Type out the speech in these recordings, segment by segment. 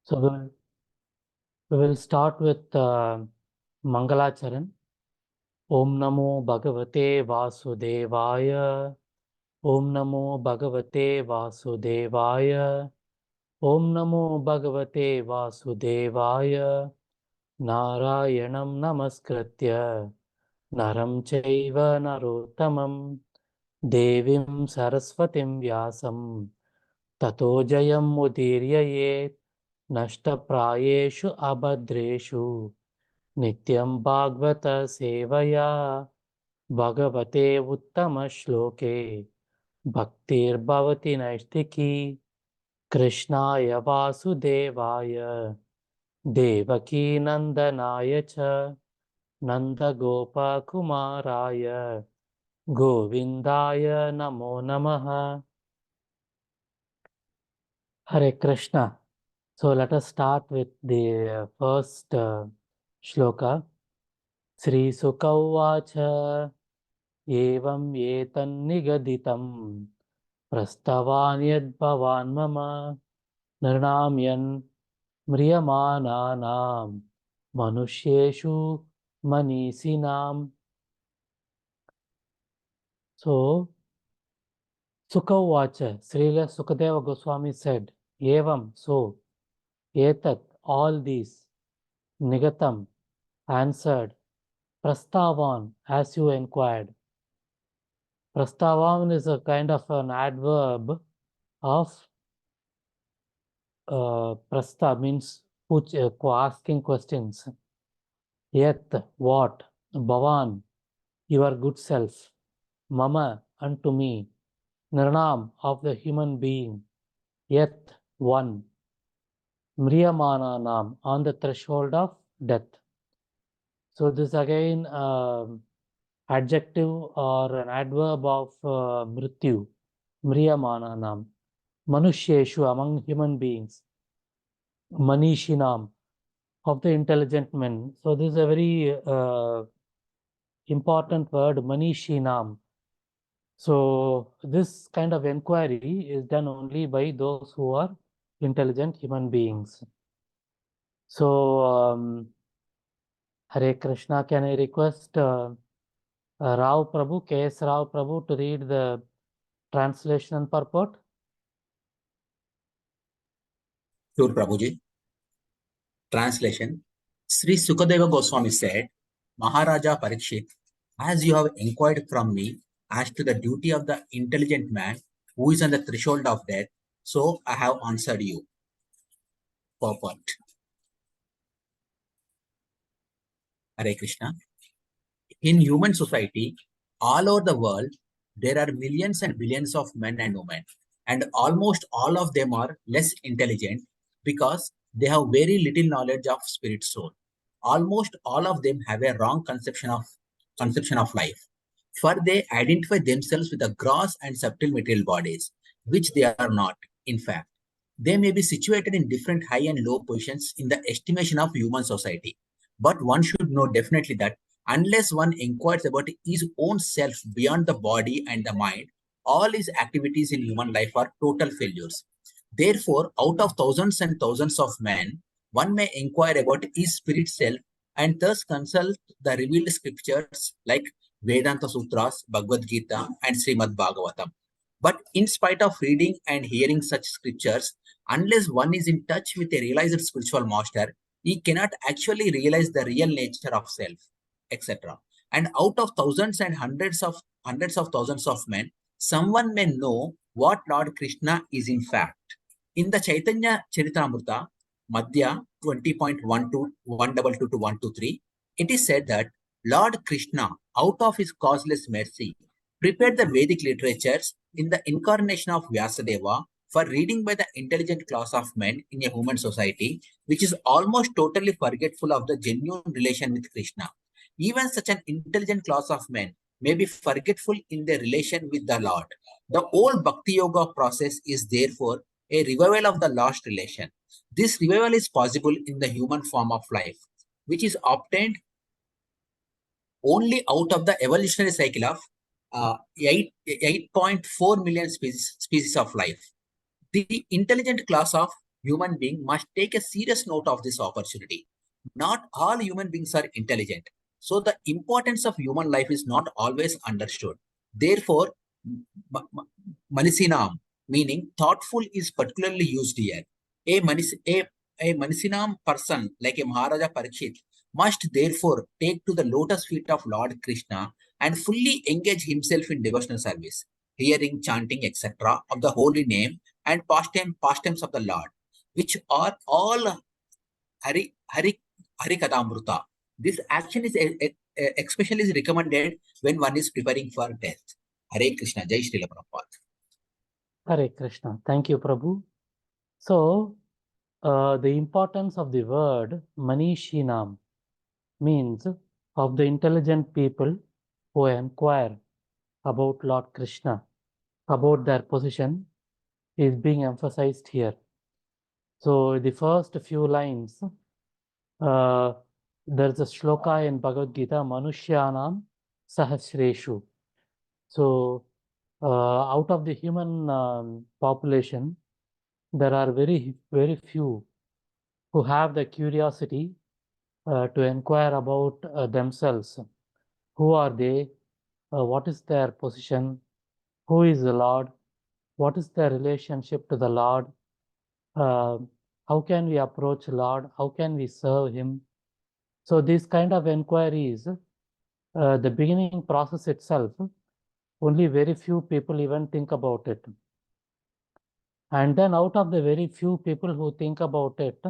So we will start with Mangalacharan. Om Namo Bhagavate Vasudevaya. Om Namo Bhagavate Vasudevaya. Om Namo Bhagavate Vasudevaya. Narayanam Namaskritya. Naram Chaiva Narottamam. Devim Saraswatim Vyasam. Tato Jayam Mudiryayet. Nashtaprayeshu Abhadreshu. Nityam Bhagavata Sevaya Bhagavate Uttama Shloke Bhaktir Bhavati Naistiki Krishnaya Vasudevaya Devaki Nandanaya Cha Nanda Gopa Kumaraya Govindaya Namo Namaha. Hare Krishna. So let us start with the first shloka. Sri Sukha Uvacha Evam Etannigaditam Prastavan Yadbhavan Mama Nirnamyan Mriyamananam Manushyeshu Manisinam. So, Sukha Uvacha, Srila Sukadeva Goswami said, Evam, so, Etat, all these, Nigatam, answered, Prastavan, as you inquired. Prastavan is a kind of an adverb of prasta, means asking questions. Yet, what? Bhavan, your good self. Mama, unto me. Nirnam, of the human being. Yet, one. Mriyamananam, on the threshold of death. So this again adjective or an adverb of mrityu. Mriyamananam. Manushyeshu, among human beings. Manishinam, of the intelligent men. So this is a very important word, Manishinam. So this kind of inquiry is done only by those who are intelligent human beings. So Hare Krishna, can I request Rao Prabhu, K.S. Rao Prabhu, to read the translation and purport? Sure, Prabhuji. Translation. Sri Sukadeva Goswami said, Maharaja Parikshit, as you have inquired from me as to the duty of the intelligent man who is on the threshold of death, so I have answered you. Purport. Hare Krishna. In human society, all over the world, there are millions and billions of men and women, and almost all of them are less intelligent because they have very little knowledge of spirit soul. Almost all of them have a wrong conception of life, for they identify themselves with the gross and subtle material bodies, which they are not. In fact, they may be situated in different high and low positions in the estimation of human society. But one should know definitely that unless one inquires about his own self beyond the body and the mind, all his activities in human life are total failures. Therefore, out of thousands and thousands of men, one may inquire about his spirit self and thus consult the revealed scriptures like Vedanta Sutras, Bhagavad Gita, and Srimad Bhagavatam. But in spite of reading and hearing such scriptures, unless one is in touch with a realized spiritual master, he cannot actually realize the real nature of self, etc. And out of thousands and hundreds of thousands of men, someone may know what Lord Krishna is in fact. In the Chaitanya Charitamrita, Madhya 20.12 to 123, it is said that Lord Krishna, out of his causeless mercy, prepared the Vedic literatures in the incarnation of Vyasadeva for reading by the intelligent class of men in a human society, which is almost totally forgetful of the genuine relation with Krishna. Even such an intelligent class of men may be forgetful in their relation with the Lord. The whole Bhakti Yoga process is therefore a revival of the lost relation. This revival is possible in the human form of life, which is obtained only out of the evolutionary cycle of 8.4 million species of life. The intelligent class of human being must take a serious note of this opportunity. Not all human beings are intelligent, so the importance of human life is not always understood. Therefore, manisinam, meaning thoughtful, is particularly used here. A manisinam person like a Maharaja Parikshit must therefore take to the lotus feet of Lord Krishna and fully engage himself in devotional service, hearing, chanting, etc. of the holy name and pastimes of the Lord, which are all Hari Kadamruta. This action is especially is recommended when one is preparing for death. Hare Krishna, Jai Srila Prabhupada. Hare Krishna. Thank you, Prabhu. So, the importance of the word Manishinam means of the intelligent people who inquire about Lord Krishna, about their position, is being emphasized here. So, the first few lines, there's a shloka in Bhagavad Gita, Manushyanam Sahasreshu. So, out of the human population, there are very, very few who have the curiosity to inquire about themselves. Who are they? What is their position? Who is the Lord? What is their relationship to the Lord? How can we approach Lord? How can we serve Him? So these kind of inquiries, the beginning process itself, only very few people even think about it. And then out of the very few people who think about it,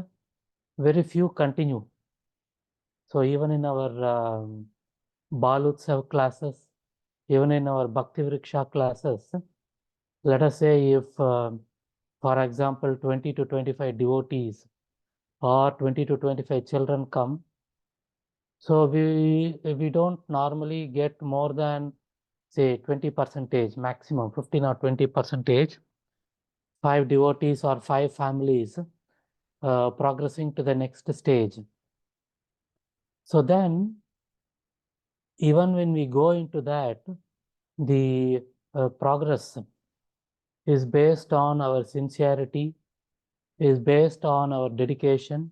very few continue. So even in our Balutsav classes, even in our Bhakti Vriksha classes, let us say if, for example, 20 to 25 devotees or 20 to 25 children come, so we don't normally get more than, say, 20 percentage, maximum 15 or 20 percentage, 5 devotees or 5 families progressing to the next stage. So then, even when we go into that, the progress is based on our sincerity, is based on our dedication,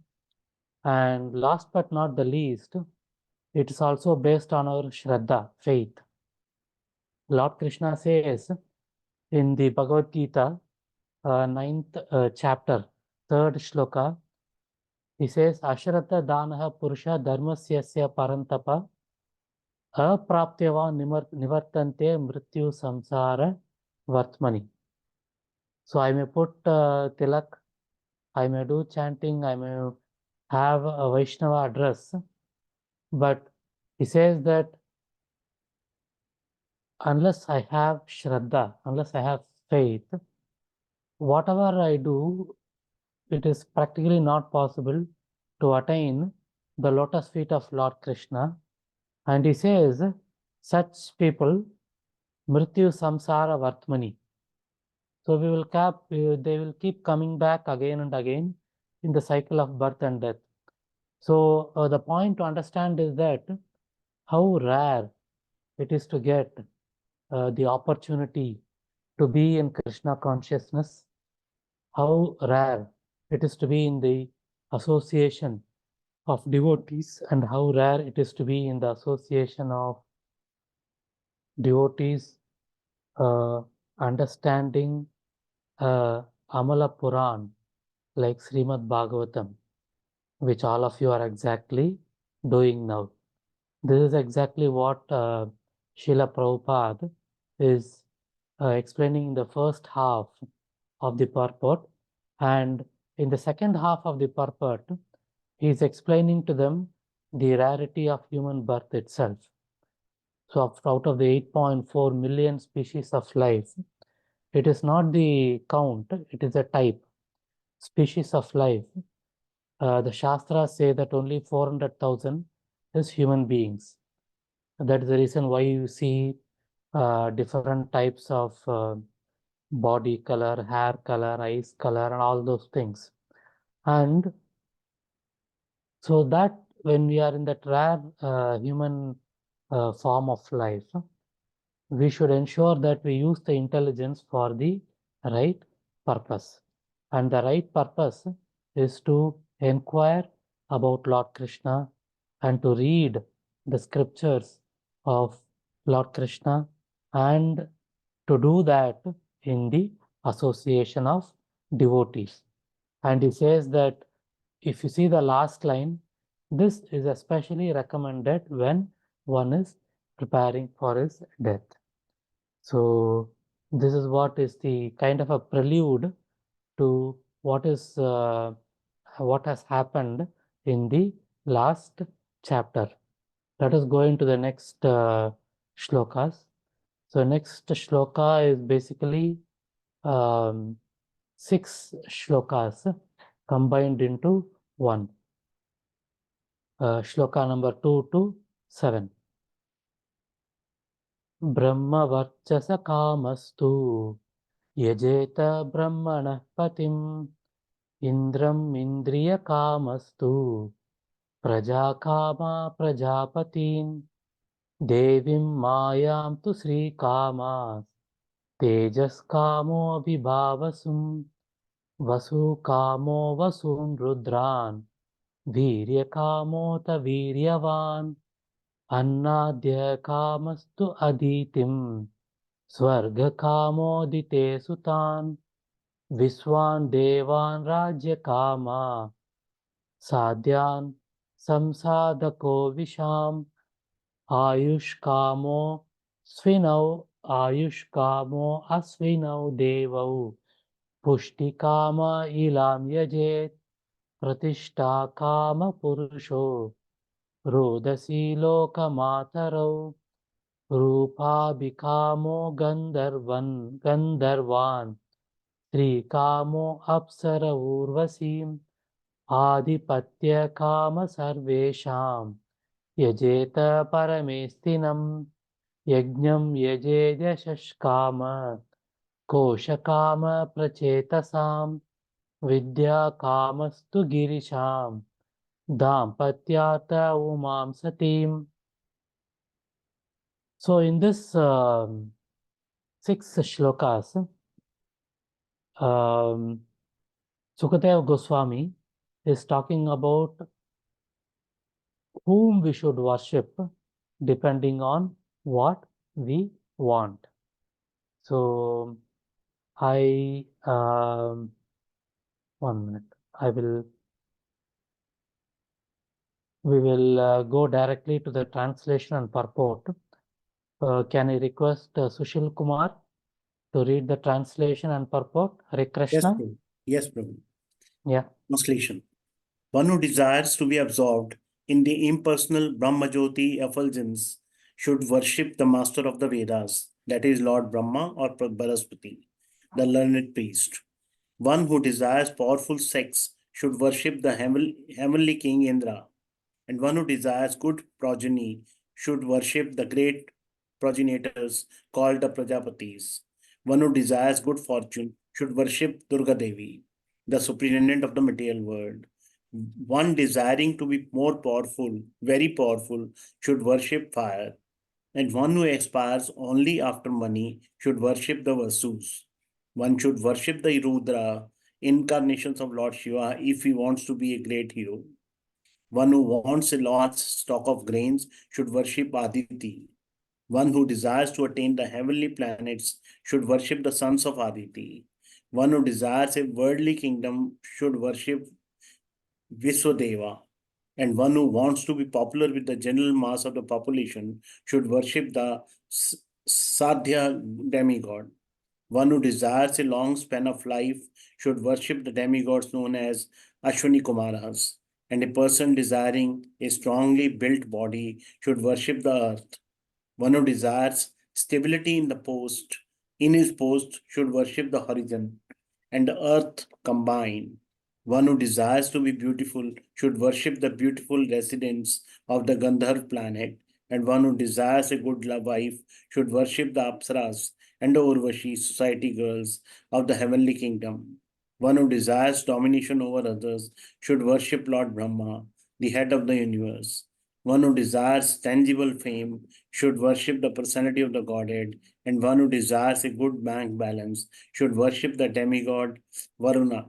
and last but not the least, it is also based on our Shraddha, faith. Lord Krishna says in the Bhagavad Gita, 9th chapter, 3rd shloka, he says, Ashraddha danaha purusha dharmasyasya parantapa apraptyava nivartante mrityu samsara vartmani. So I may put tilak, I may do chanting, I may have a Vaishnava address, but he says that unless I have Shraddha, unless I have faith, whatever I do, it is practically not possible to attain the lotus feet of Lord Krishna. And he says, such people, Mrityu Samsara Vartmani. So they will keep coming back again and again in the cycle of birth and death. So the point to understand is that how rare it is to get the opportunity to be in Krishna consciousness, how rare it is to be in the association of devotees, and how rare it is to be in the association of devotees understanding Amala Puran like Srimad Bhagavatam, which all of you are exactly doing now. This is exactly what Srila Prabhupada is explaining in the first half of the purport, and in the second half of the purport, he is explaining to them the rarity of human birth itself. So out of the 8.4 million species of life, it is not the count, it is a type, species of life. The Shastras say that only 400,000 is human beings. That is the reason why you see different types of body color, hair color, eyes color, and all those things. And so that when we are in that rare human form of life, we should ensure that we use the intelligence for the right purpose. And the right purpose is to inquire about Lord Krishna and to read the scriptures of Lord Krishna, and to do that in the association of devotees. And he says that if you see the last line, this is especially recommended when one is preparing for his death. So this is what is the kind of a prelude to what has happened in the last chapter. Let us go into the next shlokas. So next shloka is basically 6 shlokas combined into one. Shloka number 2 to 7. Brahmavarchasa यजेत ब्रह्मणः पतिम् इन्द्रम् इन्द्रियकामस्तु प्रजाकामा प्रजापतिम् देवीं मायां तु श्रीकामाः तेजस्कामोऽभिभावसुम् वसुकामो वसून् रुद्रान् वीर्यकामोऽत वीर्यवान् अन्नाद्यकामस्तु अदितिम् स्वर्गकामोदिते सुतान् विश्वान् देवान् राज्यकामा साध्यान् संसाधको विशाम् आयुष्कामो अश्विनौ देवौ पुष्टिकाम इलां यजेत् प्रतिष्ठाकाम पुरुषो रोदसी लोकमातरौ रूपाभिकामो गन्धर्वान् श्रीकामो अप्सर ऊर्वशीम् आधिपत्यकाम सर्वेषां यजेत परमेस्तिनं यज्ञं यजेद्यशस्काम कोशकाम प्रचेतसां विद्याकामस्तु गिरिशां दाम्पत्यात् उमां सतीम्. So in this 6 shlokas, Sukadeva Goswami is talking about whom we should worship depending on what we want. So one minute, we will go directly to the translation and purport. Can I request Sushil Kumar to read the translation and purport? Hare Krishna. Yes, Prabhu. Yeah. Translation. One who desires to be absorbed in the impersonal Brahmajyoti effulgence should worship the master of the Vedas, that is Lord Brahma or Baraspati, the learned priest. One who desires powerful sex should worship the heavenly king Indra, and one who desires good progeny should worship the great progenitors called the Prajapatis. One who desires good fortune should worship Durga Devi, the superintendent of the material world. One desiring to be more powerful, very powerful, should worship fire. And one who aspires only after money should worship the Vasus. One should worship the Rudra, incarnations of Lord Shiva, if he wants to be a great hero. One who wants a large stock of grains should worship Aditi. One who desires to attain the heavenly planets should worship the sons of Aditi. One who desires a worldly kingdom should worship Viswadeva. And one who wants to be popular with the general mass of the population should worship the Sadhya demigod. One who desires a long span of life should worship the demigods known as Ashwini Kumaras. And a person desiring a strongly built body should worship the earth. One who desires stability in his post should worship the horizon and the earth combined. One who desires to be beautiful should worship the beautiful residents of the Gandharv planet, and one who desires a good wife should worship the Apsaras and the Urvashi society girls of the heavenly kingdom. One who desires domination over others should worship Lord Brahma, the head of the universe. One who desires tangible fame should worship the personality of the Godhead, and one who desires a good bank balance should worship the demigod Varuna,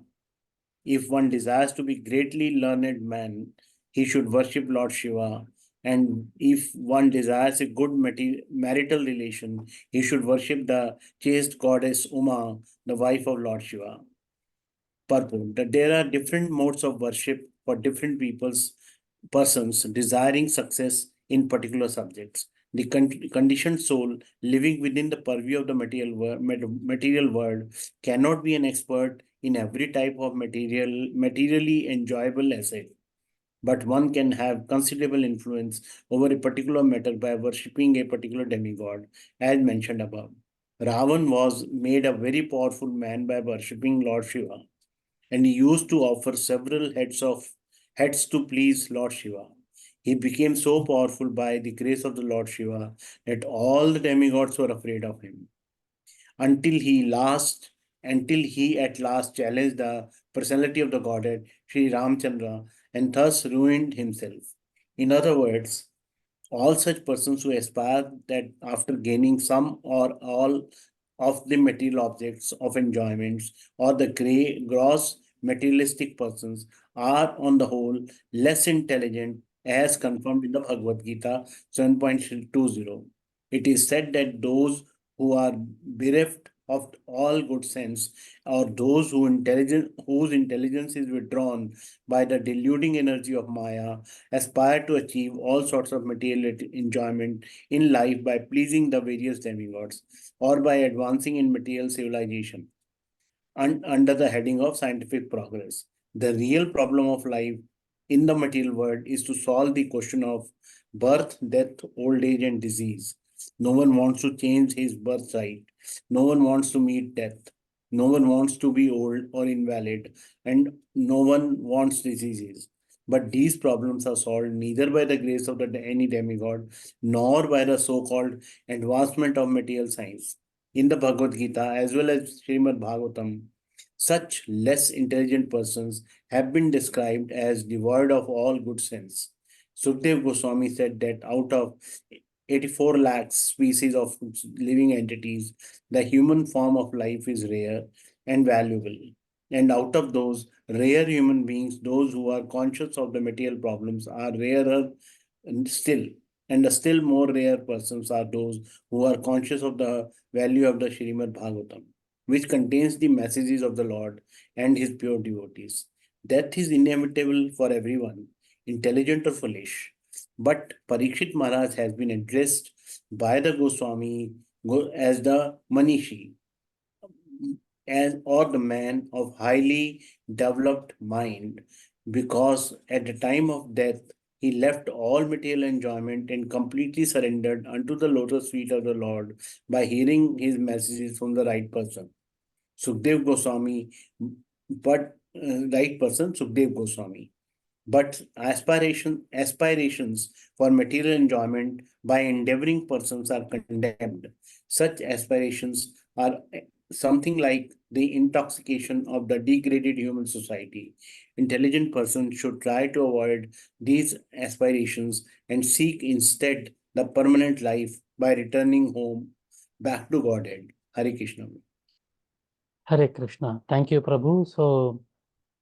If one desires to be greatly learned man, he should worship Lord Shiva. And if one desires a good marital relation, he should worship the chaste goddess Uma, the wife of Lord Shiva. Purport that there are different modes of worship for different persons desiring success in particular subjects. The conditioned soul living within the purview of the material world cannot be an expert in every type of materially enjoyable asset, but one can have considerable influence over a particular matter by worshipping a particular demigod, as mentioned above. Ravan was made a very powerful man by worshipping Lord Shiva, and he used to offer several heads to please Lord Shiva. He became so powerful by the grace of the Lord Shiva that all the demigods were afraid of him until he at last challenged the personality of the godhead, Sri Ramchandra, and thus ruined himself. In other words, all such persons who aspire that after gaining some or all of the material objects of enjoyments or the gross materialistic persons are on the whole less intelligent as confirmed in the Bhagavad Gita 7.20. It is said that those who are bereft of all good sense, or those whose intelligence is withdrawn by the deluding energy of Maya, aspire to achieve all sorts of material enjoyment in life by pleasing the various demigods or by advancing in material civilization under the heading of scientific progress. The real problem of life in the material world is to solve the question of birth, death, old age, and disease. No one wants to change his birthright. No one wants to meet death. No one wants to be old or invalid, and no one wants diseases. But these problems are solved neither by the grace of any demigod nor by the so-called advancement of material science. In the Bhagavad Gita as well as Srimad Bhagavatam, such less intelligent persons have been described as devoid of all good sense. Sukdev Goswami said that out of 84 lakhs species of living entities, the human form of life is rare and valuable. And out of those rare human beings, those who are conscious of the material problems are rarer still. And the still more rare persons are those who are conscious of the value of the Srimad Bhagavatam, which contains the messages of the Lord and his pure devotees. Death is inevitable for everyone, intelligent or foolish. But Parikshit Maharaj has been addressed by the Goswami as the Manishi, or the man of highly developed mind, because at the time of death, he left all material enjoyment and completely surrendered unto the lotus feet of the Lord by hearing his messages from the right person. Sukdev Goswami, Sukdev Goswami. But aspirations for material enjoyment by endeavoring persons are condemned. Such aspirations are something like the intoxication of the degraded human society. Intelligent persons should try to avoid these aspirations and seek instead the permanent life by returning home back to Godhead. Hare Krishna. Hare Krishna. Thank you, Prabhu. So,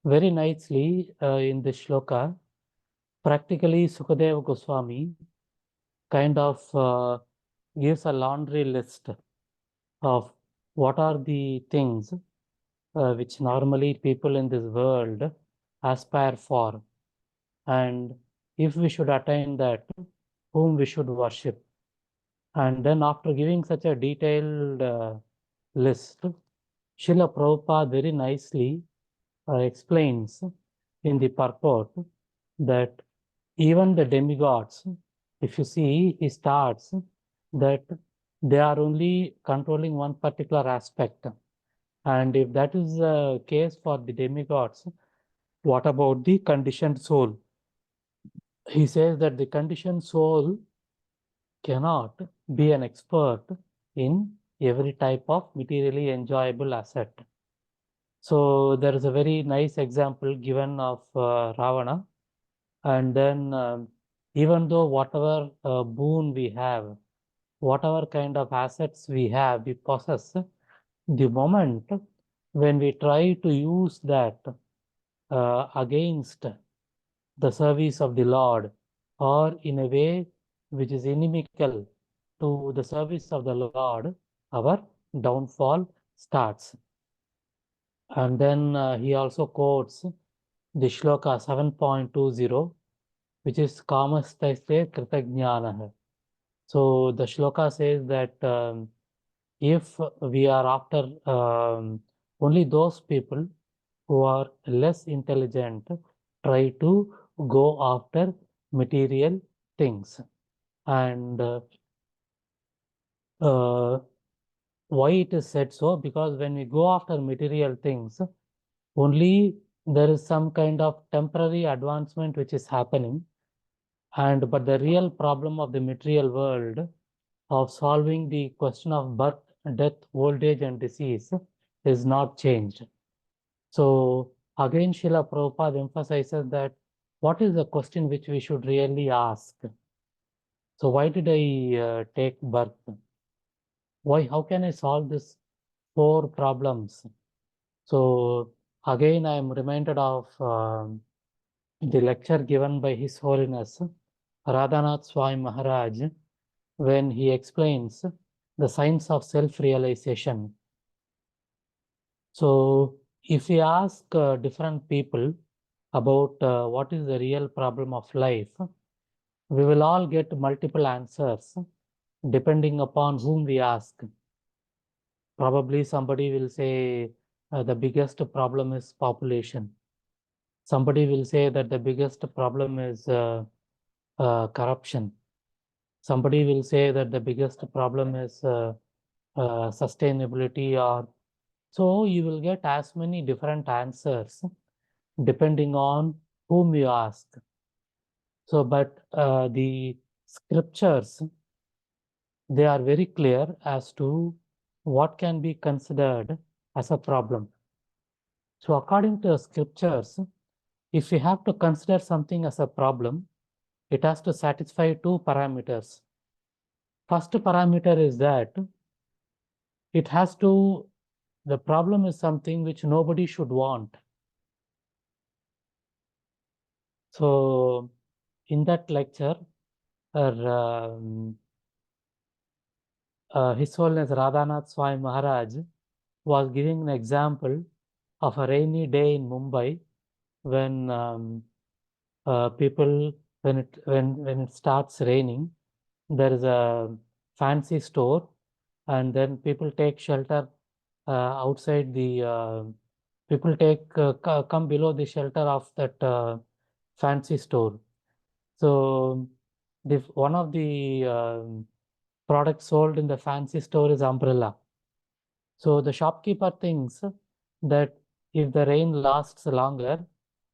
very nicely in this shloka, practically Sukadeva Goswami kind of gives a laundry list of what are the things which normally people in this world aspire for. And if we should attain that, whom we should worship. And then after giving such a detailed list, Srila Prabhupada very nicely explains in the purport that even the demigods, if you see, he starts that they are only controlling one particular aspect. And if that is the case for the demigods, what about the conditioned soul? He says that the conditioned soul cannot be an expert in every type of materially enjoyable asset. So there is a very nice example given of Ravana. And then even though whatever boon we have, whatever kind of assets we have, we possess, the moment when we try to use that against the service of the Lord, or in a way which is inimical to the service of the Lord, our downfall starts. And then he also quotes the shloka 7.20, which is Kamastaste Kritajnanah. So the shloka says that if we are after only those people who are less intelligent try to go after material things. And why it is said so? Because when we go after material things, only there is some kind of temporary advancement which is happening. But the real problem of the material world of solving the question of birth, death, old age, and disease is not changed. So again, Srila Prabhupada emphasizes that what is the question which we should really ask? So why did I take birth? Why? How can I solve this 4 problems? So again, I am reminded of the lecture given by His Holiness Radhanath Swami Maharaj when he explains the science of self-realization. So if we ask different people about what is the real problem of life, we will all get multiple answers depending upon whom we ask. Probably somebody will say the biggest problem is population. Somebody will say that the biggest problem is corruption. Somebody will say that the biggest problem is sustainability, or so you will get as many different answers depending on whom you ask. So, but the scriptures, they are very clear as to what can be considered as a problem. So according to the scriptures, if we have to consider something as a problem, it has to satisfy 2 parameters. First parameter is that it has to, the problem is something which nobody should want. So in that lecture, His Holiness Radhanath Swami Maharaj was giving an example of a rainy day in Mumbai when people, when it starts raining, there is a fancy store, and then people take shelter outside the people come below the shelter of that fancy store. So one of the products sold in the fancy store is umbrella. So the shopkeeper thinks that if the rain lasts longer,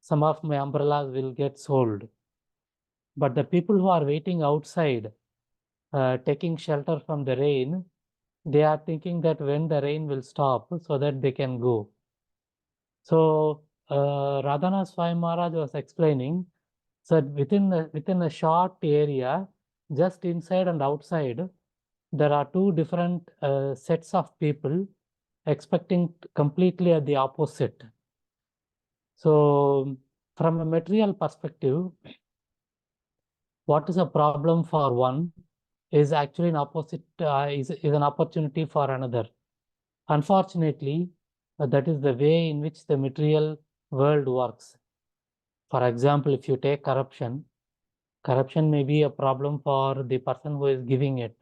some of my umbrellas will get sold. But the people who are waiting outside, taking shelter from the rain, they are thinking that when the rain will stop so that they can go. So Radhanath Swami Maharaj was explaining that within a short area, just inside and outside, there are 2 different sets of people expecting completely at the opposite. So from a material perspective, what is a problem for one is actually an opposite, is an opportunity for another. Unfortunately, that is the way in which the material world works. For example, if you take corruption, corruption may be a problem for the person who is giving it.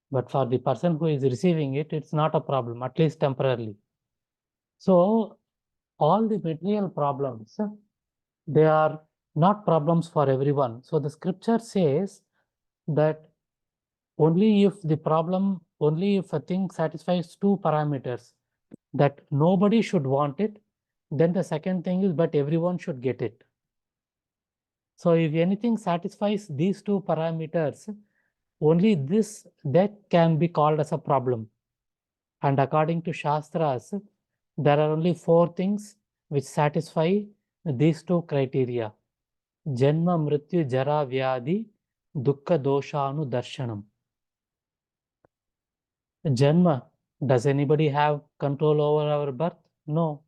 But for the person who is receiving it, it's not a problem, at least temporarily. So all the material problems, they are not problems for everyone. So the scripture says that only if a thing satisfies 2 parameters, that nobody should want it, then the second thing is, but everyone should get it. So if anything satisfies these 2 parameters, only that can be called as a problem. And according to Shastras, there are only 4 things which satisfy these 2 criteria: Janma, Mrityu, Jara, Vyadi, Dukkha, Doshanu, Darshanam. Janma, does anybody have control over our birth? No.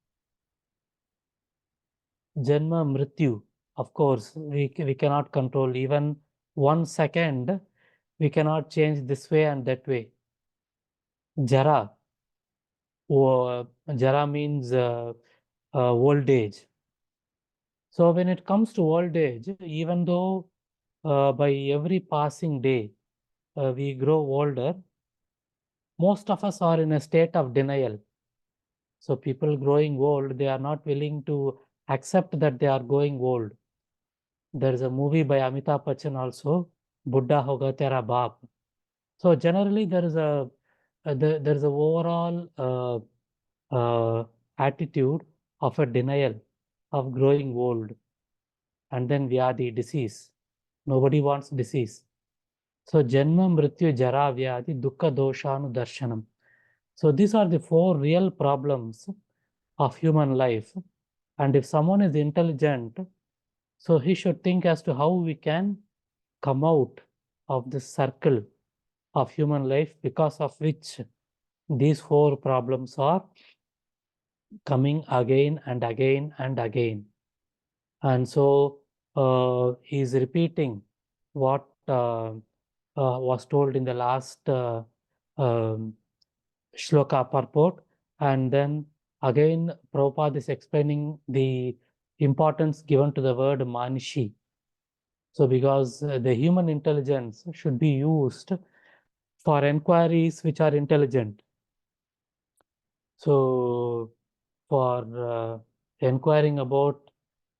Janma Mrityu, of course, we cannot control. Even 1 second, we cannot change this way and that way. Jara, Jara means old age. So when it comes to old age, even though by every passing day we grow older, most of us are in a state of denial. So people growing old, they are not willing to accept that they are going old. There is a movie by Amitabh Bachchan also, Buddha Hoga Tera Baap. So generally there is there is a overall attitude of a denial of growing old, and then Vyadi, disease. Nobody wants disease. So Janma, Mrityu, Jara, Vyadi, Dukkha, Doshanu, Darshanam. So these are the 4 real problems of human life. And if someone is intelligent, so he should think as to how we can come out of this circle of human life, because of which these 4 problems are coming again and again and again. And so he is repeating what was told in the last shloka purport, and then again Prabhupada is explaining the importance given to the word manishi. So because the human intelligence should be used for inquiries which are intelligent. So for inquiring about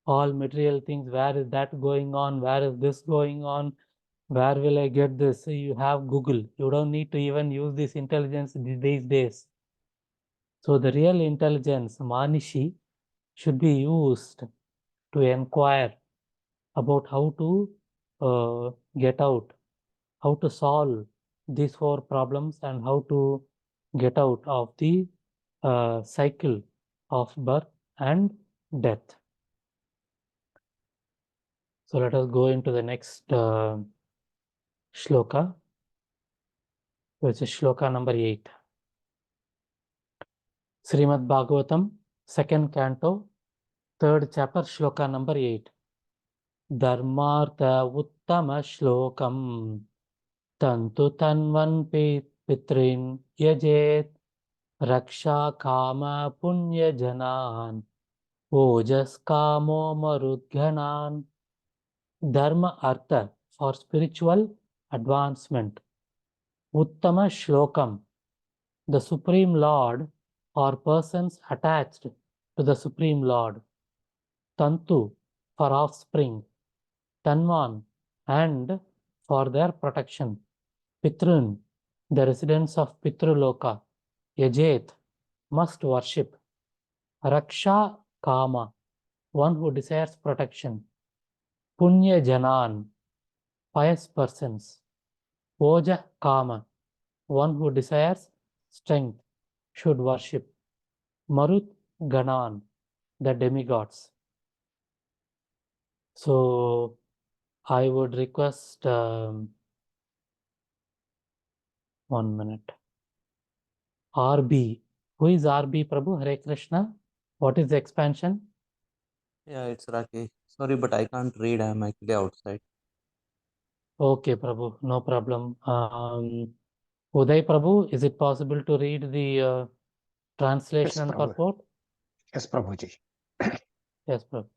all material things, where is that going on, where is this going on, where will I get this? So you have Google. You don't need to even use this intelligence these days. So the real intelligence, Manishi, should be used to inquire about how to get out, how to solve these 4 problems, and how to get out of the cycle of birth and death. So let us go into the next shloka, which is shloka number 8. Srimad Bhagavatam, 2nd Canto, 3rd chapter, shloka number 8. Dharmartha uttama shlokam tantu tanvan pitrin yajet raksha kama punya janan ojas kamo marudghanan. Dharma artha, for spiritual advancement. Uttama shlokam, the Supreme Lord or persons attached to the Supreme Lord. Tantu, for offspring. Tanvan, and for their protection. Pitrun, the residents of Pitruloka. Yajet, must worship. Raksha Kama, one who desires protection. Punya Janan, pious persons. Oja Kama, one who desires strength, should worship. Marut Ganan, the demigods. So I would request 1 minute. RB. Who is RB, Prabhu? Hare Krishna. What is the expansion? Yeah, it's Rakesh. Sorry, but I can't read. I'm actually outside. Okay, Prabhu. No problem. Uday Prabhu, is it possible to read the translation and Prabhu. purport? Yes, Prabhuji. Yes, Prabhu.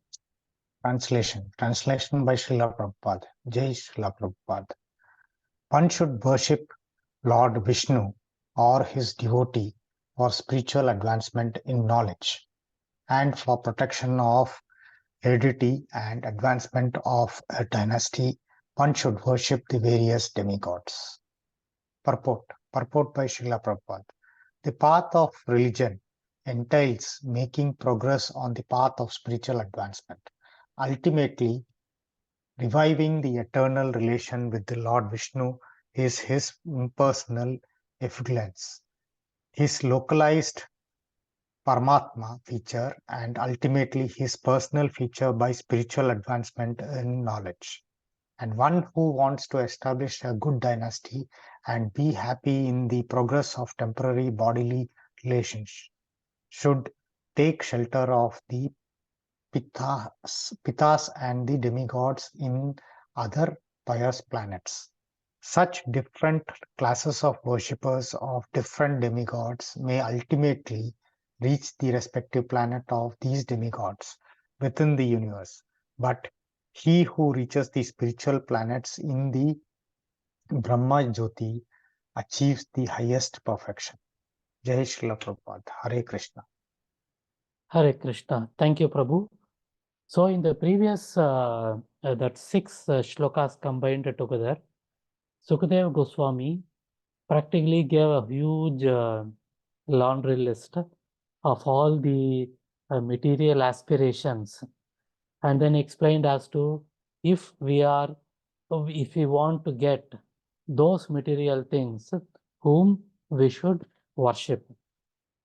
Translation by Srila Prabhupada. Jai Srila Prabhupada. One should worship Lord Vishnu or his devotee for spiritual advancement in knowledge and for protection of heredity and advancement of a dynasty. One should worship the various demigods. Purport by Srila Prabhupada. The path of religion entails making progress on the path of spiritual advancement. Ultimately, reviving the eternal relation with the Lord Vishnu is his impersonal effluence, his localized Paramatma feature, and ultimately his personal feature by spiritual advancement in knowledge. And one who wants to establish a good dynasty and be happy in the progress of temporary bodily relations should take shelter of the Pitas and the demigods in other pious planets. Such different classes of worshippers of different demigods may ultimately reach the respective planet of these demigods within the universe. But he who reaches the spiritual planets in the Brahma Jyoti achieves the highest perfection. Jai Srila Prabhupada. Hare Krishna. Hare Krishna. Thank you, Prabhu. So in the previous, that 6 shlokas combined together, Sukadeva Goswami practically gave a huge laundry list of all the material aspirations, and then explained as to if we want to get those material things, whom we should worship.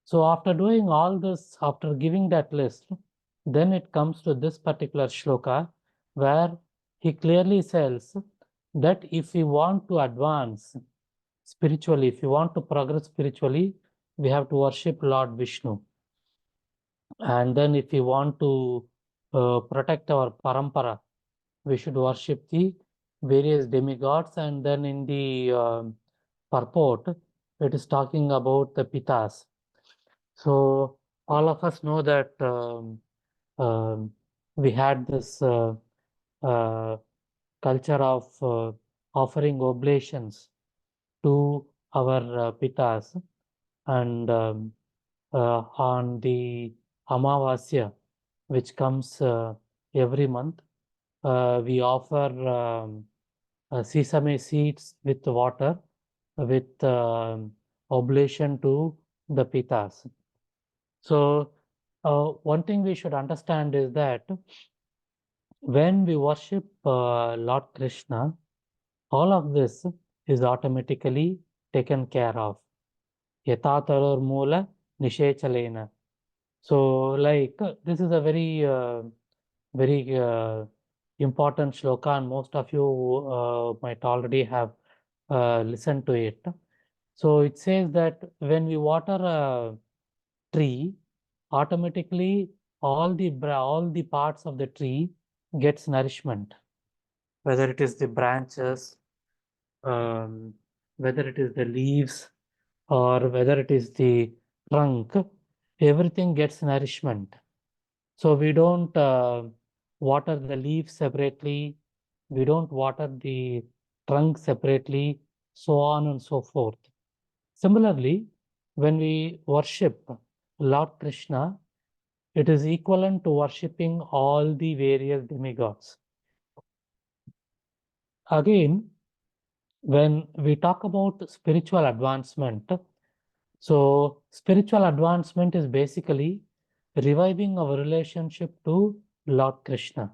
So after doing all this, after giving that list, then it comes to this particular shloka where he clearly says that if we want to advance spiritually, if we want to progress spiritually, we have to worship Lord Vishnu. And then if we want to protect our parampara, we should worship the various demigods. And then in the purport, it is talking about the Pitas. So all of us know that we had this culture of offering oblations to our Pitas, and on the Amavasya, which comes every month, we offer sesame seeds with water, with oblation to the Pitas. So one thing we should understand is that when we worship Lord Krishna, all of this is automatically taken care of. Yatataror mula nishechalena. So like this is a very important shloka, and most of you might already have listened to it. So it says that when we water a tree, automatically all the parts of the tree gets nourishment, whether it is the branches, whether it is the leaves, or whether it is the trunk, everything gets nourishment. So we don't water the leaves separately, we don't water the trunk separately, so on and so forth. Similarly, when we worship Lord Krishna, it is equivalent to worshipping all the various demigods. Again, when we talk about spiritual advancement, so spiritual advancement is basically reviving our relationship to Lord Krishna.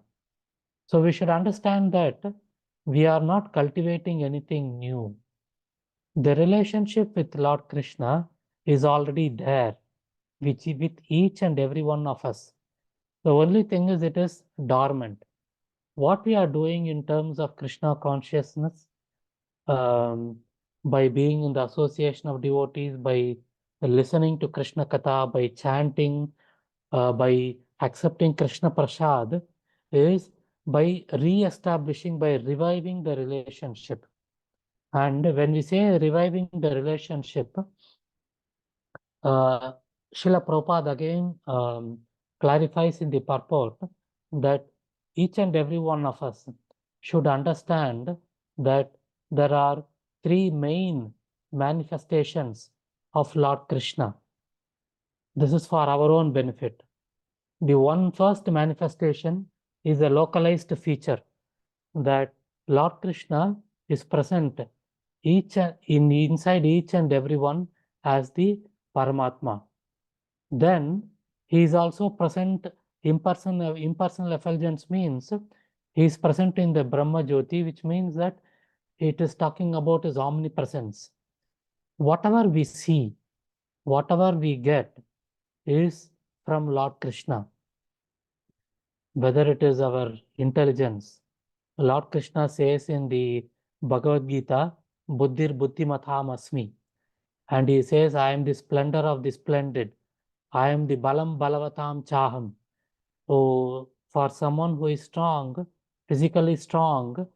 So we should understand that we are not cultivating anything new. The relationship with Lord Krishna is already there with each and every one of us. The only thing is it is dormant. What we are doing in terms of Krishna consciousness, by being in the association of devotees, by listening to Krishna Katha, by chanting, by accepting Krishna Prasad, is by re-establishing, by reviving the relationship. And when we say reviving the relationship, Srila Prabhupada again clarifies in the purport that each and every one of us should understand that there are 3 main manifestations of Lord Krishna. This is for our own benefit. The first manifestation is a localized feature, that Lord Krishna is present inside each and everyone as the Paramatma. Then he is also present impersonal effulgence, means he is present in the Brahma Jyoti, which means that it is talking about his omnipresence. Whatever we see, whatever we get is from Lord Krishna. Whether it is our intelligence, Lord Krishna says in the Bhagavad Gita, Buddhir Buddhimatham Asmi. And he says, I am the splendor of the splendid. I am the Balam Balavatam Chaham. So for someone who is strong, physically strong,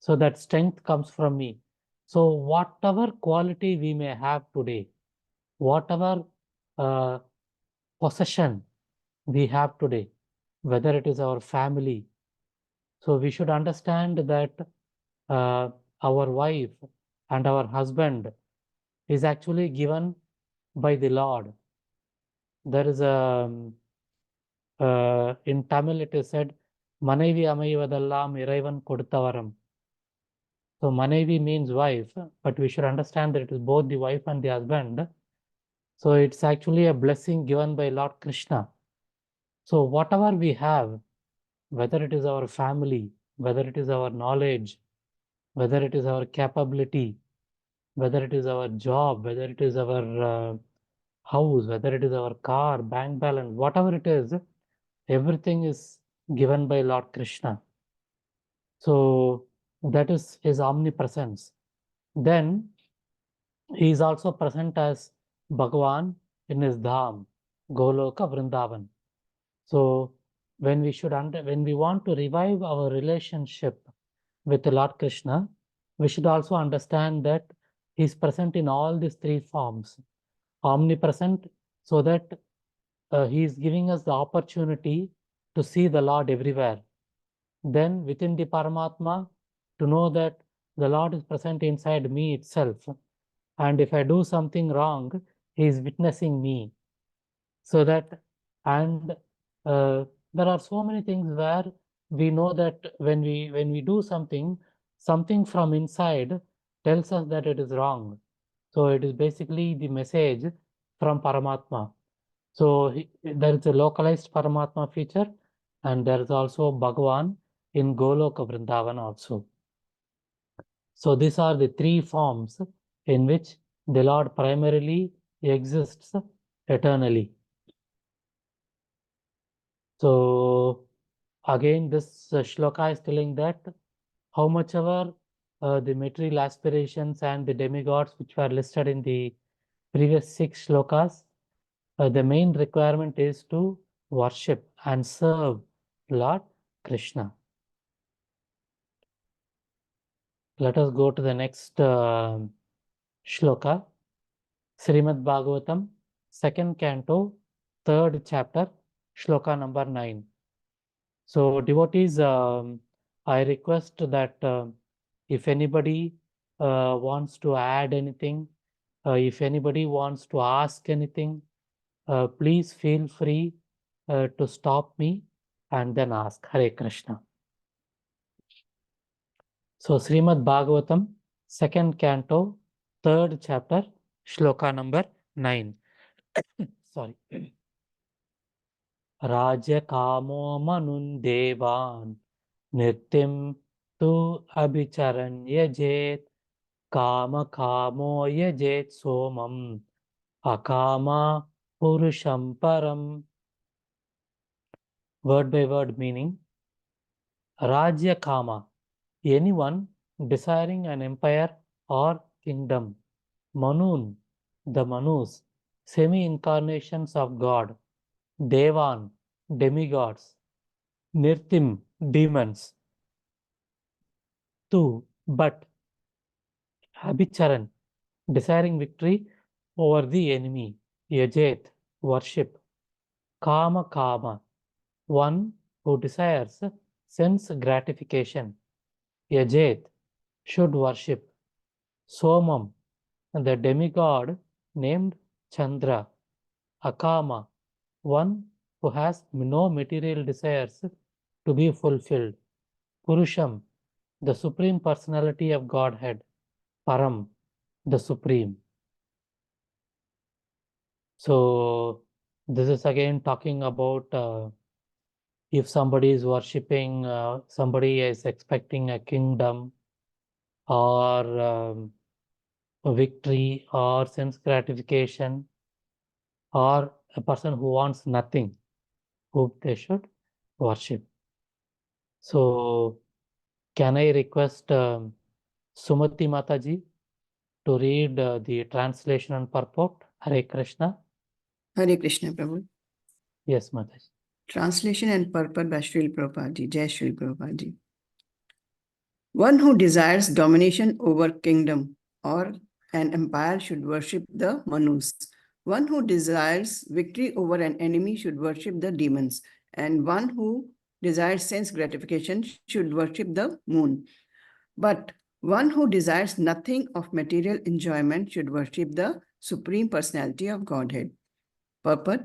so that strength comes from me. So whatever quality we may have today, whatever uh, possession we have today, whether it is our family, so we should understand that uh, our wife and our husband is actually given by the Lord. There is a in Tamil it is said, Manaivi அமைவதெல்லாம் இறைவன் கொடுத்த வரம். So Manaivi means wife, but we should understand that it is both the wife and the husband. So it's actually a blessing given by Lord Krishna. So whatever we have, whether it is our family, whether it is our knowledge, whether it is our capability, whether it is our job, whether it is our house, whether it is our car, bank balance, whatever it is, everything is given by Lord Krishna. So that is his omnipresence. Then he is also present as Bhagavan in his Dham, Goloka Vrindavan. So when we want to revive our relationship with Lord Krishna, we should also understand that he is present in all these three forms. Omnipresent, so that he is giving us the opportunity to see the Lord everywhere. Then within the Paramatma, to know that the Lord is present inside me itself. And if I do something wrong, he is witnessing me. So that, and there are so many things where we know that when we do something from inside tells us that it is wrong. So it is basically the message from Paramatma. So there is a localized Paramatma feature, and there is also Bhagavan in Goloka Vrindavan also. So these are the three forms in which the Lord primarily exists eternally. So again, this shloka is telling that how much ever the material aspirations and the demigods which were listed in the previous 6 shlokas, the main requirement is to worship and serve Lord Krishna. Let us go to the next shloka. Srimad Bhagavatam, 2nd Canto, 3rd chapter, shloka number 9. So devotees, I request that if anybody wants to add anything, if anybody wants to ask anything, please feel free to stop me and then ask. Hare Krishna. So Srimad Bhagavatam, 2nd Canto, 3rd chapter, shloka number 9. Sorry. Raja Kamo Manun Devan Nittim Tu Abhicharan Yajet Kama Kamo Yajet Somam Akama Purusham Param. Word by word meaning. Rajya Kama, anyone desiring an empire or kingdom. Manun, the Manus, semi-incarnations of God. Devan, demigods. Nirtim, demons. Tu, but. Abhicharan, desiring victory over the enemy. Yajet, worship. Kama Kama, one who desires sense gratification. Yajet, should worship. Somam, the demigod named Chandra. Akama, one who has no material desires to be fulfilled. Purusham, the Supreme Personality of Godhead. Param, the Supreme. So this is again talking about if somebody is worshipping, somebody is expecting a kingdom or a victory or sense gratification, or a person who wants nothing, who they should worship. So can I request Sumati Mataji to read the translation and purport? Hare Krishna. Hare Krishna, Prabhu. Yes, Mataji. Translation and purport by Srila Prabhupada Ji. Jai Srila Prabhupada Ji. One who desires domination over kingdom or an empire should worship the Manus. One who desires victory over an enemy should worship the demons. And one who desires sense gratification should worship the moon. But one who desires nothing of material enjoyment should worship the Supreme Personality of Godhead. Purport.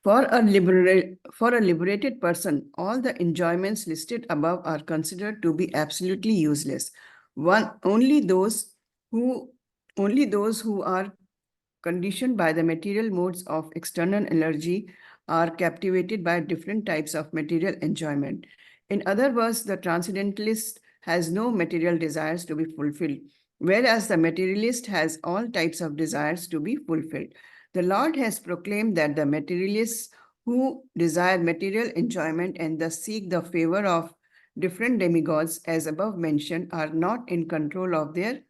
For a liberated person, all the enjoyments listed above are considered to be absolutely useless. Only those who are conditioned by the material modes of external energy are captivated by different types of material enjoyment. In other words, the transcendentalist has no material desires to be fulfilled, whereas the materialist has all types of desires to be fulfilled. The Lord has proclaimed that the materialists who desire material enjoyment and thus seek the favor of different demigods, as above mentioned, are not in control of their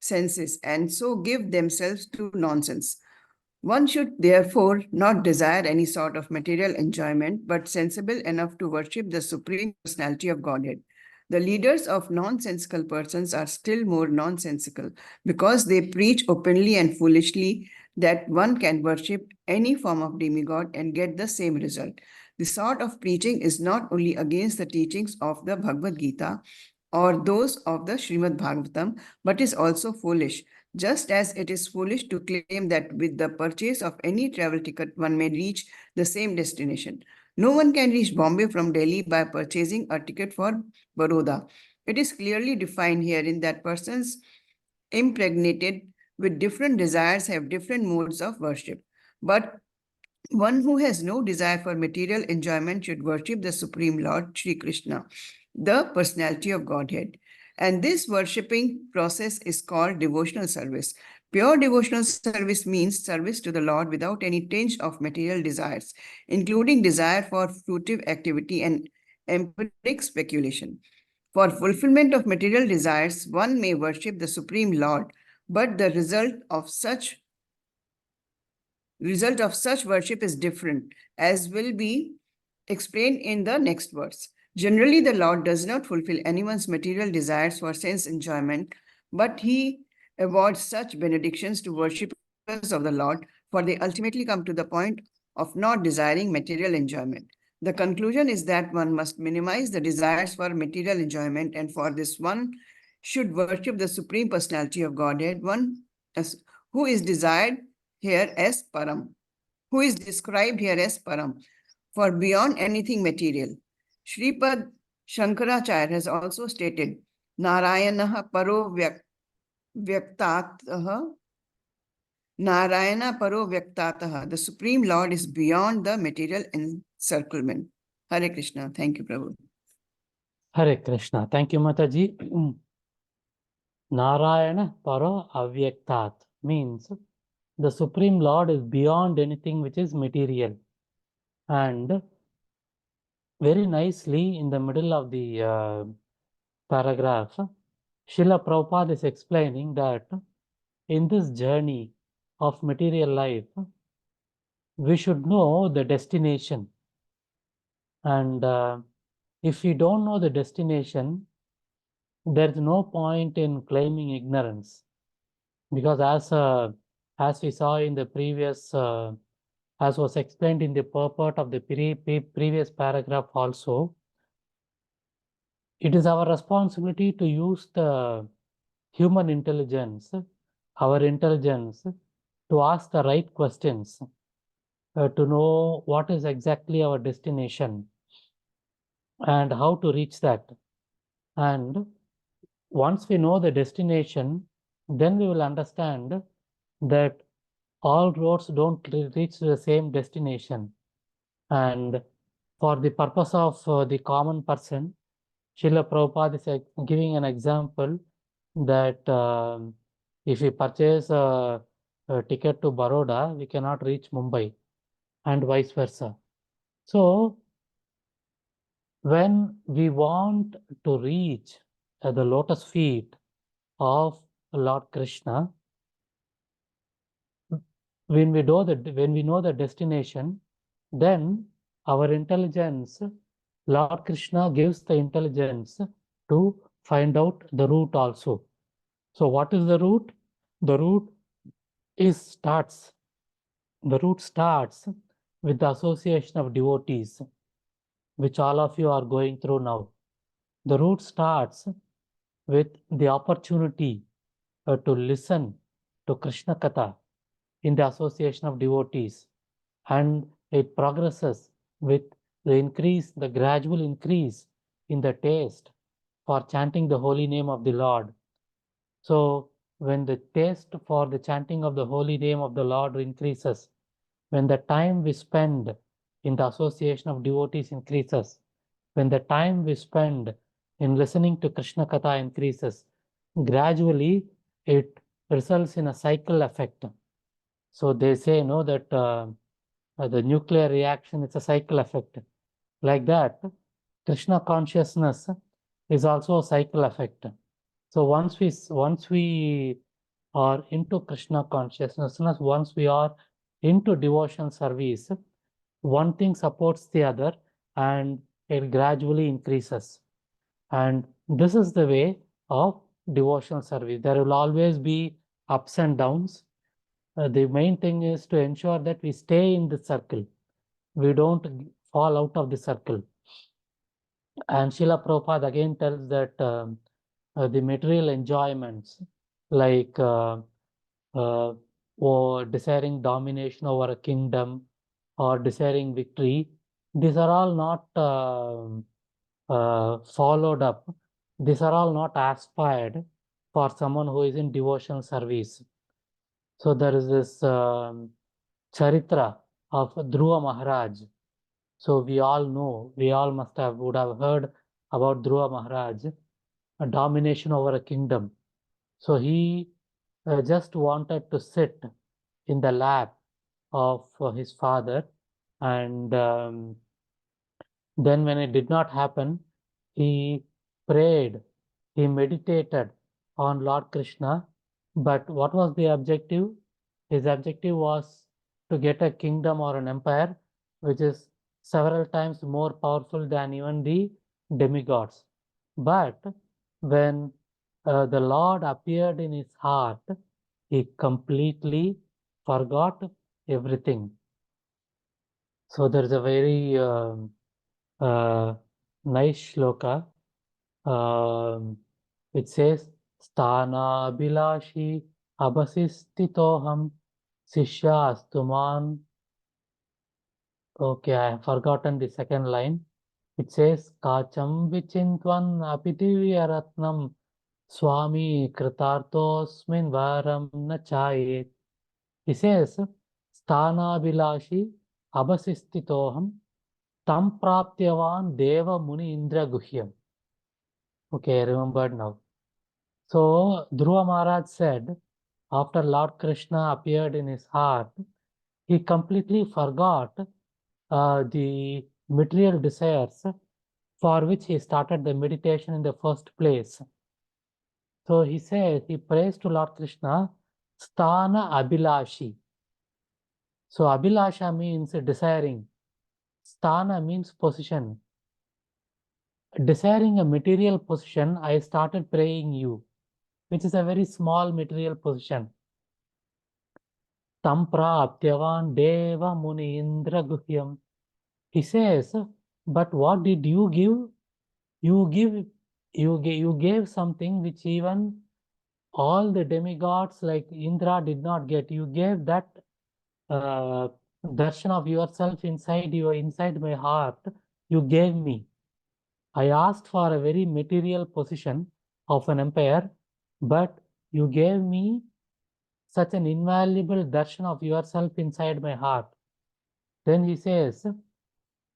senses and so give themselves to nonsense. One should therefore not desire any sort of material enjoyment, but sensible enough to worship the Supreme Personality of Godhead. The leaders of nonsensical persons are still more nonsensical because they preach openly and foolishly that one can worship any form of demigod and get the same result. This sort of preaching is not only against the teachings of the Bhagavad Gita or those of the Srimad Bhagavatam, but is also foolish, just as it is foolish to claim that with the purchase of any travel ticket, one may reach the same destination. No one can reach Bombay from Delhi by purchasing a ticket for Baroda. It is clearly defined herein that persons impregnated with different desires have different modes of worship. But one who has no desire for material enjoyment should worship the Supreme Lord, Sri Krishna, the personality of Godhead. And this worshipping process is called devotional service. Pure devotional service means service to the Lord without any tinge of material desires, including desire for fruitive activity and empiric speculation. For fulfillment of material desires, one may worship the Supreme Lord, but the result of such worship is different, as will be explained in the next verse. Generally, the Lord does not fulfill anyone's material desires for sense enjoyment, but he awards such benedictions to worshippers of the Lord, for they ultimately come to the point of not desiring material enjoyment. The conclusion is that one must minimize the desires for material enjoyment, and for this one should worship the Supreme Personality of Godhead, who is desired here as Param, who is described here as Param, for beyond anything material. Sripad Shankaracharya has also stated, Narayana Paro Vyaktatah, Narayana Paro Vyaktatah, the Supreme Lord is beyond the material encirclement. Hare Krishna. Thank you, Prabhu. Hare Krishna. Thank you, Mataji. Narayana Para Avyaktat means the Supreme Lord is beyond anything which is material. And very nicely in the middle of the paragraph, Srila Prabhupada is explaining that in this journey of material life, we should know the destination. And if we don't know the destination, there's no point in claiming ignorance. Because as we saw in the previous, as was explained in the purport of the previous paragraph also, it is our responsibility to use the human intelligence, our intelligence, to ask the right questions, to know what is exactly our destination and how to reach that. And once we know the destination, then we will understand that all roads don't reach the same destination. And for the purpose of the common person, Srila Prabhupada is giving an example that if we purchase a ticket to Baroda, we cannot reach Mumbai, and vice versa. So when we want to reach the lotus feet of Lord Krishna, when we know the destination, then our intelligence, Lord Krishna gives the intelligence to find out the root also. So what is the root? The root starts with the association of devotees, which all of you are going through now. The root starts with the opportunity to listen to Krishna Katha in the association of devotees, and it progresses with the gradual increase in the taste for chanting the holy name of the Lord. So when the taste for the chanting of the holy name of the Lord increases, when the time we spend in the association of devotees increases, when the time we spend in listening to Krishna Katha increases, gradually it results in a cycle effect. So they say, no, that the nuclear reaction is a cycle effect. Like that, Krishna consciousness is also a cycle effect. So once we are into Krishna consciousness, once we are into devotion service, one thing supports the other and it gradually increases. And this is the way of devotional service. There will always be ups and downs. The main thing is to ensure that we stay in the circle. We don't fall out of the circle. And Srila Prabhupada again tells that the material enjoyments like or desiring domination over a kingdom or desiring victory, these are all not followed up. These are all not aspired for someone who is in devotional service. So there is this charitra of Dhruva Maharaj. So we all know, we all would have heard about Dhruva Maharaj, a domination over a kingdom. So he just wanted to sit in the lap of his father, and then when it did not happen, he prayed, he meditated on Lord Krishna. But what was the objective? His objective was to get a kingdom or an empire which is several times more powerful than even the demigods. But when the Lord appeared in his heart, he completely forgot everything. So there is a very nice shloka. It says, Sthana Abhilashi Abhasistitoham Sishya Astuman. Okay, I have forgotten the second line. It says, Kacham Vichintvan Apidivya Ratnam Swami Kritartosmin Varam Nachayet. He says, Sthanabhilashi Abhasistitoham Tam Praptyavan Deva Muni Indra Guhyam. Okay, I remembered now. So Dhruva Maharaj said, after Lord Krishna appeared in his heart, he completely forgot the material desires for which he started the meditation in the first place. So he said, he prays to Lord Krishna, Sthana Abhilashi. So Abhilasha means desiring. Sthana means position. Desiring a material position, I started praying you, which is a very small material position. Tam praptyavan deva muni indra guhyam. He says, but what did you give? You gave something which even all the demigods like Indra did not get. You gave that darshan of yourself inside my heart. You gave me. I asked for a very material position of an empire, but you gave me such an invaluable darshan of yourself inside my heart. Then he says,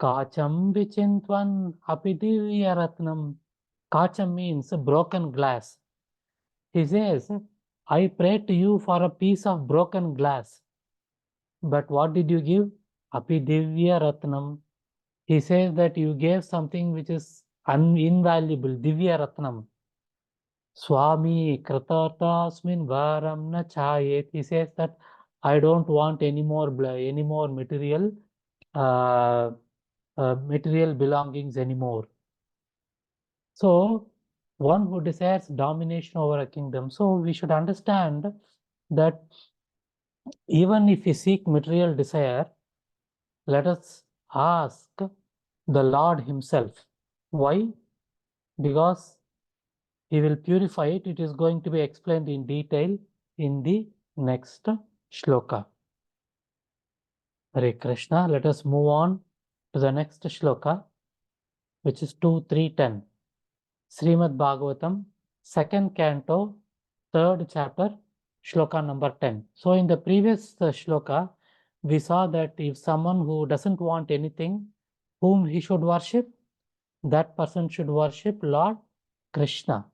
Kacham vichintvan apidivya ratnam. Kacham means broken glass. He says, I prayed to you for a piece of broken glass. But what did you give? Apidivya ratnam. He says that you gave something which is invaluable, divya ratnam. Swami Kratartasmin Varam na chayet. He says that I don't want any more material material belongings anymore. So, one who desires domination over a kingdom. So, we should understand that even if we seek material desire, let us ask the Lord Himself. Why? Because He will purify it. It is going to be explained in detail in the next shloka. Hare Krishna. Let us move on to the next shloka, which is 2.3.10. Srimad Bhagavatam, 2nd Canto, 3rd chapter, shloka number 10. So in the previous shloka, we saw that if someone who doesn't want anything, whom he should worship, that person should worship Lord Krishna.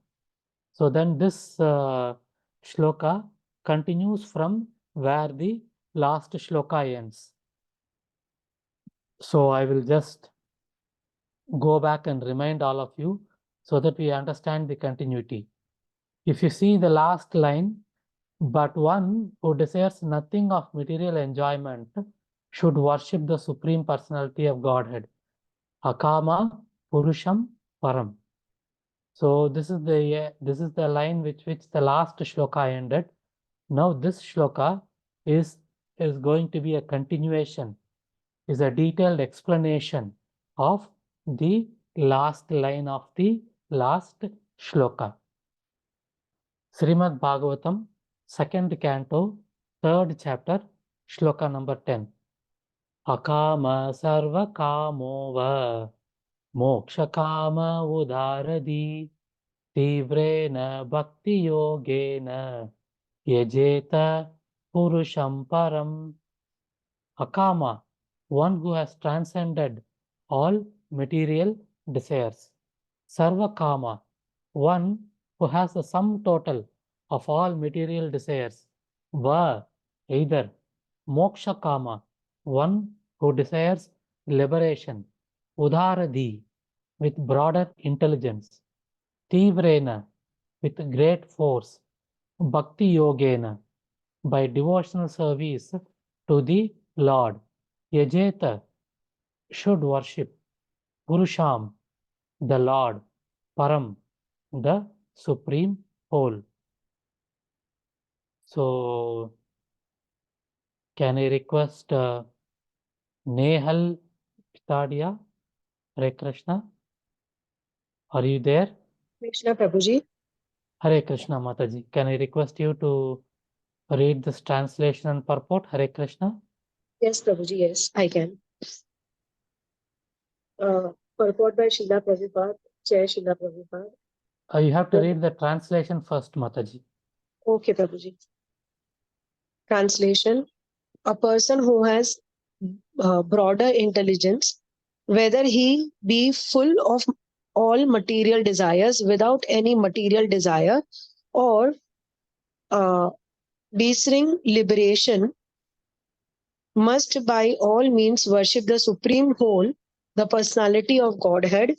So then this shloka continues from where the last shloka ends. So I will just go back and remind all of you so that we understand the continuity. If you see the last line, but one who desires nothing of material enjoyment should worship the Supreme Personality of Godhead. Akama Purusham Param. So this is the line which the last shloka ended. Now this shloka is going to be a continuation, is a detailed explanation of the last line of the last shloka. Srimad Bhagavatam, 2nd Canto, 3rd chapter, shloka number 10. Akama sarva kamova moksha kama udaradi tivrena bhakti yogena yajeta purusham param. Akama, one who has transcended all material desires. Sarva kama, one who has the sum total of all material desires. Va, either. Moksha kama, one who desires liberation. Udharadi, with broader intelligence. Tivrena, with great force. Bhakti yogena, by devotional service to the Lord. Yajeta, should worship. Purusham, the Lord. Param, the Supreme Whole. So, can I request Nehal Pitadia? Hare Krishna. Are you there? Krishna Prabhuji. Hare Krishna Mataji. Can I request you to read this translation and purport? Hare Krishna. Yes, Prabhuji, yes, I can. Purport by Srila Prabhupada, Jai Srila Prabhupada. You have to read the translation first, Mataji. Okay, Prabhuji. Translation. A person who has broader intelligence, whether he be full of all material desires without any material desire, or desiring liberation, must by all means worship the Supreme Whole, the Personality of Godhead.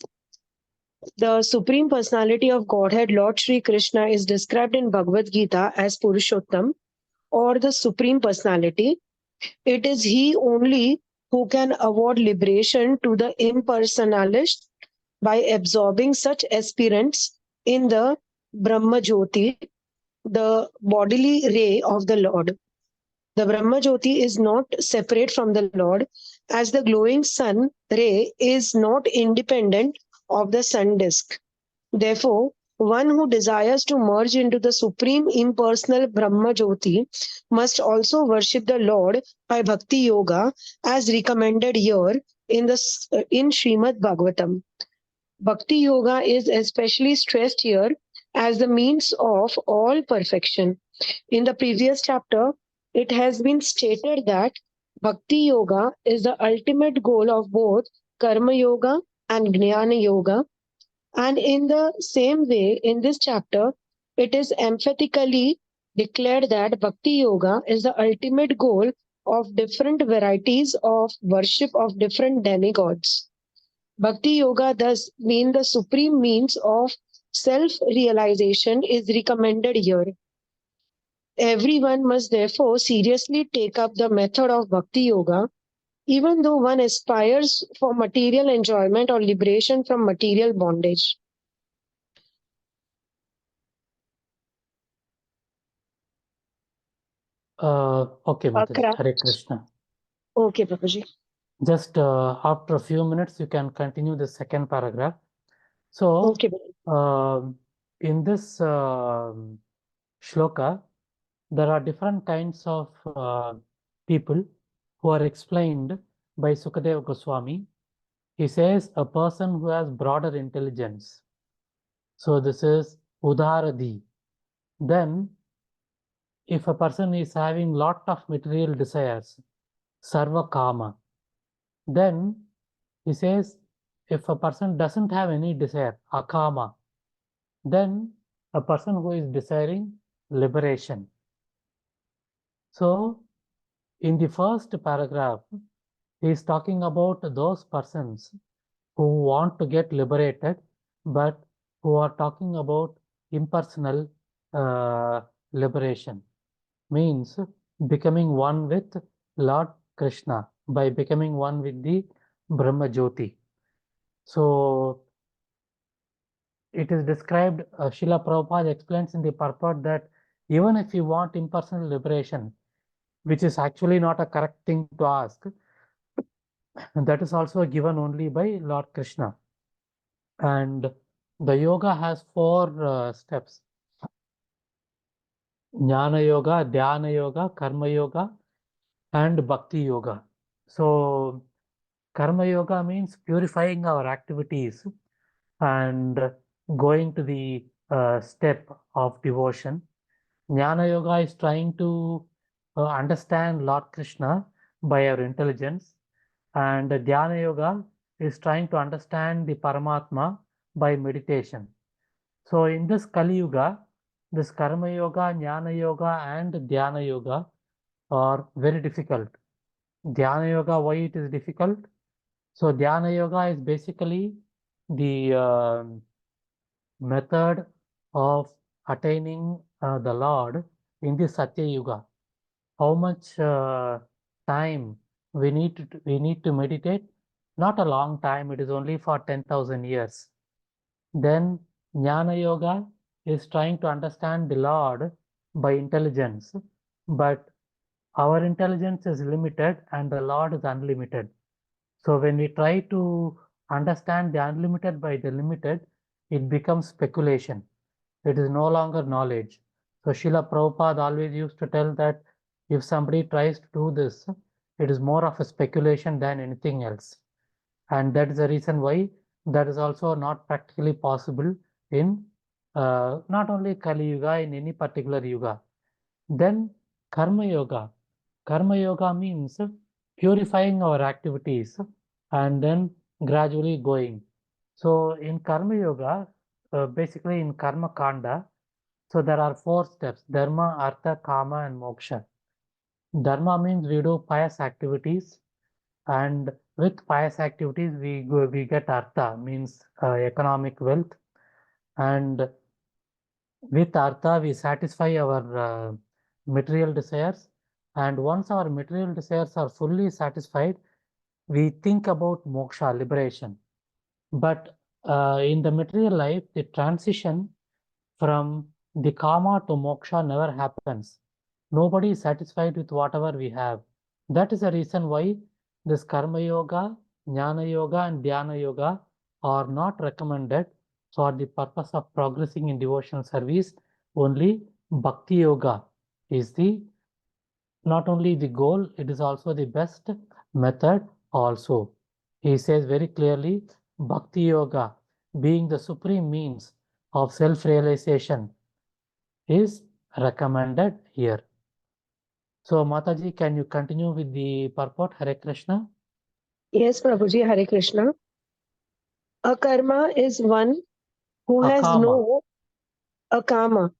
The Supreme Personality of Godhead, Lord Shri Krishna, is described in Bhagavad Gita as Purushottam, or the Supreme Personality. It is He only who can award liberation to the impersonalist by absorbing such aspirants in the Brahma Jyoti, the bodily ray of the Lord. The Brahma Jyoti is not separate from the Lord, as the glowing sun ray is not independent of the sun disk. Therefore, one who desires to merge into the supreme impersonal Brahma Jyoti must also worship the Lord by Bhakti Yoga, as recommended here in Srimad Bhagavatam. Bhakti Yoga is especially stressed here as the means of all perfection. In the previous chapter, it has been stated that Bhakti Yoga is the ultimate goal of both Karma Yoga and Jnana Yoga. And in the same way, in this chapter, it is emphatically declared that Bhakti Yoga is the ultimate goal of different varieties of worship of different demigods. Bhakti Yoga, thus being the supreme means of self-realization, is recommended here. Everyone must therefore seriously take up the method of Bhakti Yoga even though one aspires for material enjoyment or liberation from material bondage. Okay, Mataji. Akra. Hare Krishna. Okay, Prabhuji. Just after a few minutes, you can continue the second paragraph. So, Okay. in this shloka, there are different kinds of people who are explained by Sukadeva Goswami. He says a person who has broader intelligence. So this is Udaradi. Then, if a person is having lot of material desires, Sarva Kama, then he says if a person doesn't have any desire, Akama, then a person who is desiring liberation. So, in the first paragraph, he is talking about those persons who want to get liberated, but who are talking about impersonal liberation. Means becoming one with Lord Krishna by becoming one with the Brahma Jyoti. So, it is described, Srila Prabhupada explains in the purport that even if you want impersonal liberation, which is actually not a correct thing to ask, that is also given only by Lord Krishna. And the yoga has 4 steps: Jnana Yoga, Dhyana Yoga, Karma Yoga, and Bhakti Yoga. So, Karma Yoga means purifying our activities and going to the step of devotion. Jnana Yoga is trying to understand Lord Krishna by our intelligence, and Dhyana Yoga is trying to understand the Paramatma by meditation. So in this Kali Yuga, this Karma Yoga, Jnana Yoga, and Dhyana Yoga are very difficult. Dhyana Yoga, why it is difficult? So Dhyana Yoga is basically the method of attaining the Lord in the Satya Yuga. How much time we need to meditate? Not a long time. It is only for 10,000 years. Then Jnana Yoga is trying to understand the Lord by intelligence, but our intelligence is limited and the Lord is unlimited. So when we try to understand the unlimited by the limited, it becomes speculation. It is no longer knowledge. So Srila Prabhupada always used to tell that if somebody tries to do this, it is more of a speculation than anything else. And that is the reason why that is also not practically possible in not only Kali Yuga, in any particular Yuga. Then Karma Yoga. Karma Yoga means purifying our activities and then gradually going. So in Karma Yoga, basically in Karma Kanda, so there are 4 steps: Dharma, Artha, Kama, and Moksha. Dharma means we do pious activities, and with pious activities we get Artha, means economic wealth, and with Artha we satisfy our material desires, and once our material desires are fully satisfied, we think about moksha, liberation. But in the material life, the transition from the kama to moksha never happens. Nobody is satisfied with whatever we have. That is the reason why this karma yoga, jnana yoga, and dhyana yoga are not recommended for the purpose of progressing in devotional service. Only bhakti yoga is the not only the goal, it is also the best method also. He says very clearly, Bhakti Yoga, being the supreme means of self-realization, is recommended here. So, Mataji, can you continue with the purport? Hare Krishna. Yes, Prabhuji, Hare Krishna. Akarma is one who has Akama. no akama.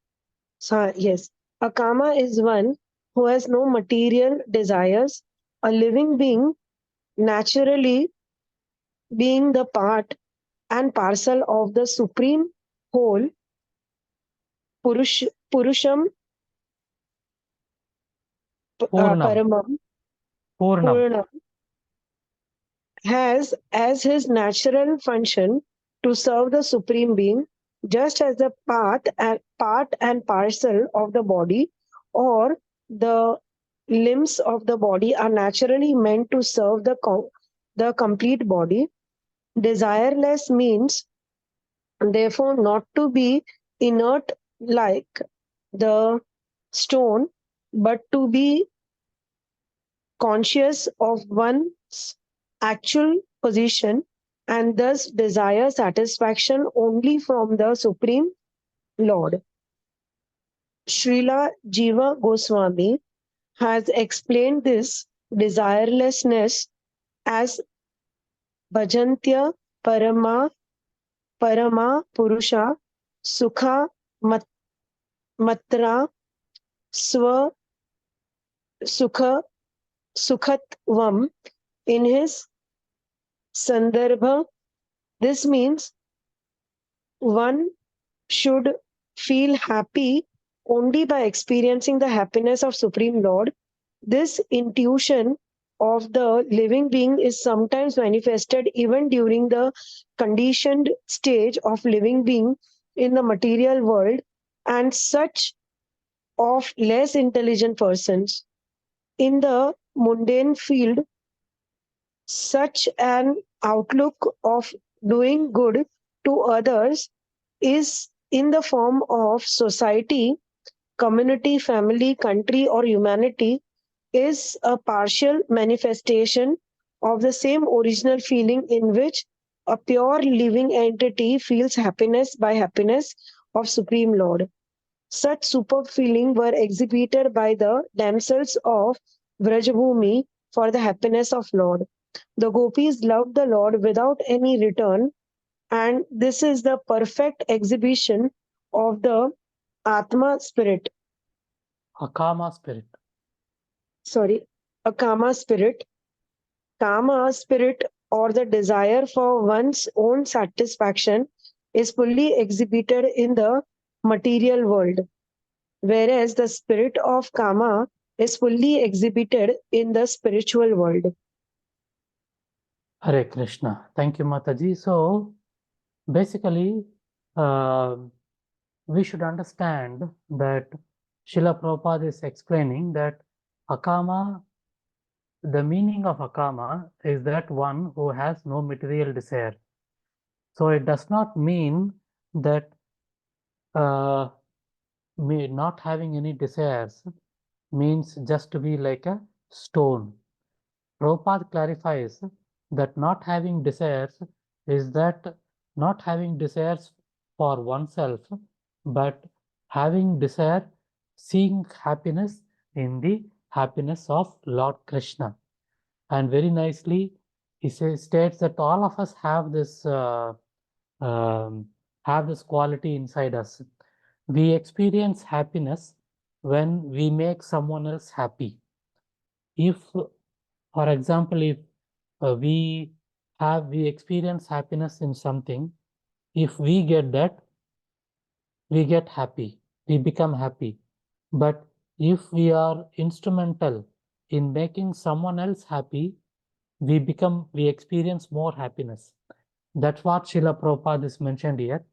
Yes, akama is one who has no material desires. A living being, naturally being the part and parcel of the supreme whole, Purusham Purnam. Paramam Purnam. Purnam has as his natural function to serve the Supreme Being, just as the part and parcel of the body or the limbs of the body are naturally meant to serve the complete body. Desireless means, therefore, not to be inert like the stone, but to be conscious of one's actual position and thus desire satisfaction only from the Supreme Lord. Srila Jiva Goswami has explained this desirelessness as Bhajantya Parama Purusha Sukha Matra Swa Sukhatvam in his Sandarbha. This means one should feel happy only by experiencing the happiness of Supreme Lord. This intuition of the living being is sometimes manifested even during the conditioned stage of living being in the material world, and such of less intelligent persons. In the mundane field, such an outlook of doing good to others is in the form of society, community, family, country, or humanity is a partial manifestation of the same original feeling in which a pure living entity feels happiness by happiness of Supreme Lord. Such superb feelings were exhibited by the damsels of Vrajabhumi for the happiness of Lord. The gopis loved the Lord without any return, and this is the perfect exhibition of the Atma spirit. Akama spirit. A Kama spirit. Kama spirit, or the desire for one's own satisfaction, is fully exhibited in the material world, whereas the spirit of Kama is fully exhibited in the spiritual world. Hare Krishna. Thank you, Mataji. So, basically, we should understand that Srila Prabhupada is explaining that Akama, the meaning of Akama is that one who has no material desire. So it does not mean that not having any desires means just to be like a stone. Prabhupada clarifies that not having desires is that not having desires for oneself, but having desire, seeing happiness in the happiness of Lord Krishna. And very nicely, he states that all of us have this quality inside us. We experience happiness when we make someone else happy. If, for example, if we experience happiness in something, if we get that, we get happy, we become happy. But if we are instrumental in making someone else happy, we experience more happiness. That's what Srila Prabhupada is mentioned here.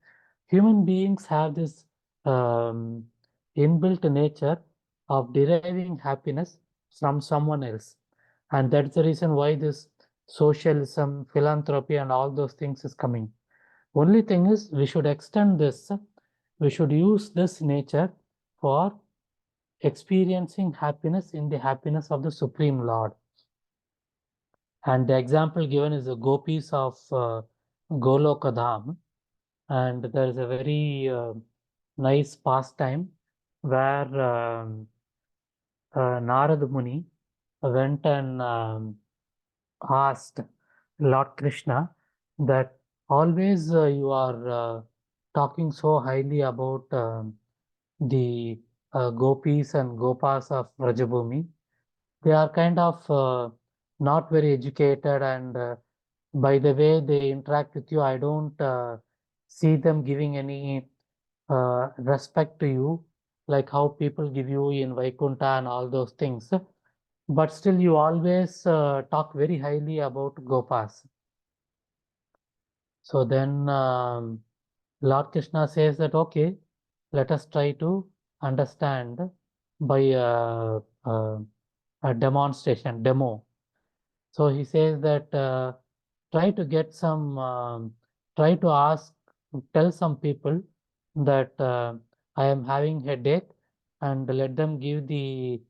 Human beings have this inbuilt nature of deriving happiness from someone else. And that's the reason why this socialism, philanthropy, and all those things is coming. Only thing is, we should extend this, we should use this nature for experiencing happiness in the happiness of the Supreme Lord. And the example given is the gopis of Golokadham. And there is a very nice pastime where Narad Muni went and asked Lord Krishna that always you are talking so highly about the gopis and gopas of Vrajabhumi. They are kind of not very educated, and by the way they interact with you, I don't see them giving any respect to you, like how people give you in Vaikunta and all those things. but still you always talk very highly about Gopas. So then Lord Krishna says that, okay, let us try to understand by a demonstration, demo. So he says that try to get some, try to ask, tell some people that I am having headache, and let them give the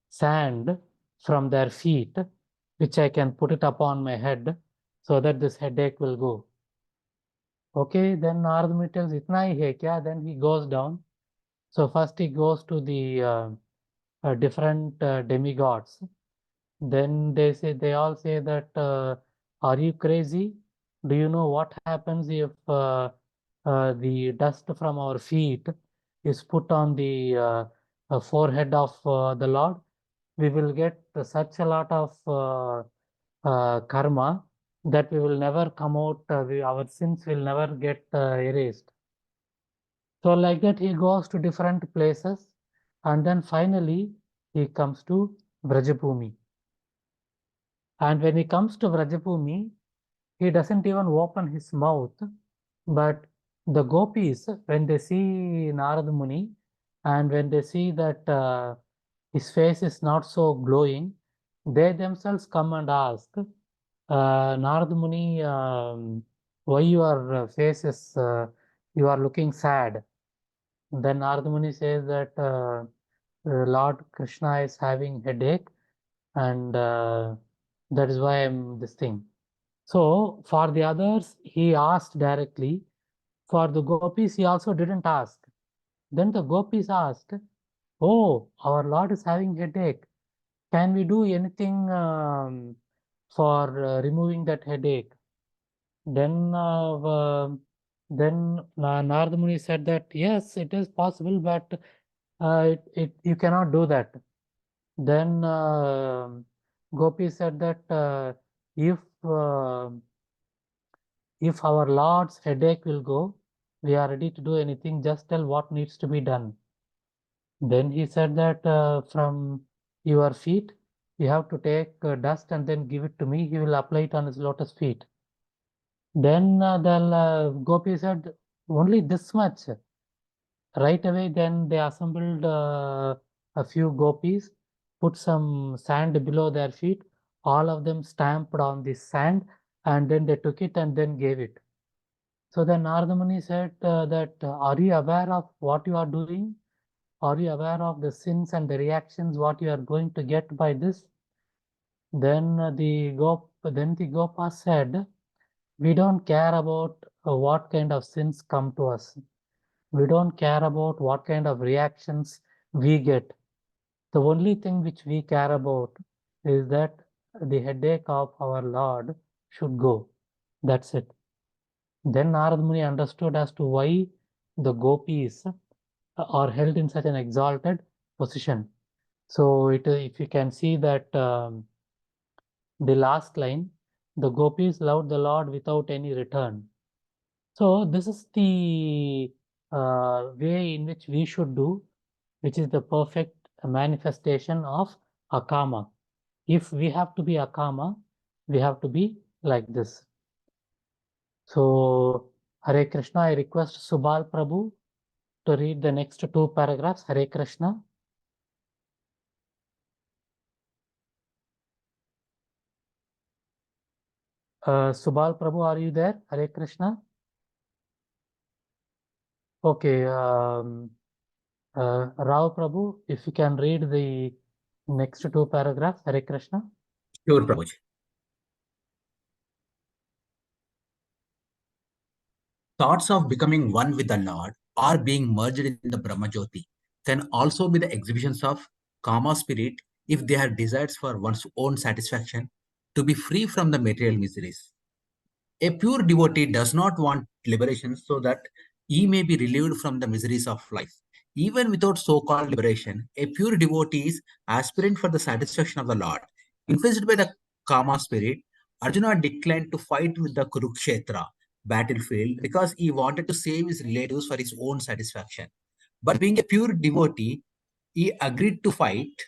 sand from their feet, which I can put it upon my head, so that this headache will go. Okay, then Narad Muni tells, "Itna hi hai kya?" Then he goes down. So first he goes to the different demigods. Then they all say that, are you crazy? Do you know what happens if the dust from our feet is put on the forehead of the Lord? We will get such a lot of karma that we will never come out, our sins will never get erased. So like that, he goes to different places, and then finally he comes to Vrajabhumi. And when he comes to Vrajabhumi, he doesn't even open his mouth, but the gopis, when they see Narad Muni, and when they see that his face is not so glowing, they themselves come and ask, Narad Muni, why your face is, you are looking sad? Then Narad Muni says that Lord Krishna is having headache, and that is why I'm this thing. So for the others, he asked directly. For the gopis, he also didn't ask. Then the gopis asked, "Oh, our Lord is having headache. Can we do anything for removing that headache?" Then Narada Muni said that yes, it is possible, but you cannot do that. Then Gopi said that if uh, if our Lord's headache will go, we are ready to do anything. Just tell what needs to be done. Then he said that from your feet, you have to take dust and then give it to me. He will apply it on his lotus feet. Then the Gopi said, only this much. Right away, then they assembled a few gopis, put some sand below their feet. All of them stamped on the sand, and then they took it and then gave it. So then Narada Muni said that, are you aware of what you are doing? Are you aware of the sins and the reactions, what you are going to get by this? Then the Gopa said, we don't care about what kind of sins come to us. We don't care about what kind of reactions we get. The only thing which we care about is that the headache of our Lord should go. That's it. Then Narad Muni understood as to why the gopis are held in such an exalted position. So if you can see that the last line, the gopis loved the Lord without any return. So this is the way in which we should do, which is the perfect manifestation of akama. If we have to be akama, we have to be like this. So Hare Krishna, I request Subal Prabhu to read the next two paragraphs. Hare Krishna. Subal Prabhu, are you there? Hare Krishna. Okay. Rao Prabhu, if you can read the next two paragraphs. Hare Krishna. Sure, Prabhuji. Thoughts of becoming one with the Lord or being merged in the Brahma Jyoti can also be the exhibitions of Kama spirit if they have desires for one's own satisfaction to be free from the material miseries. A pure devotee does not want liberation so that he may be relieved from the miseries of life. Even without so-called liberation, a pure devotee is aspirant for the satisfaction of the Lord. Influenced by the Kama spirit, Arjuna declined to fight with the Kurukshetra battlefield because he wanted to save his relatives for his own satisfaction. But being a pure devotee, he agreed to fight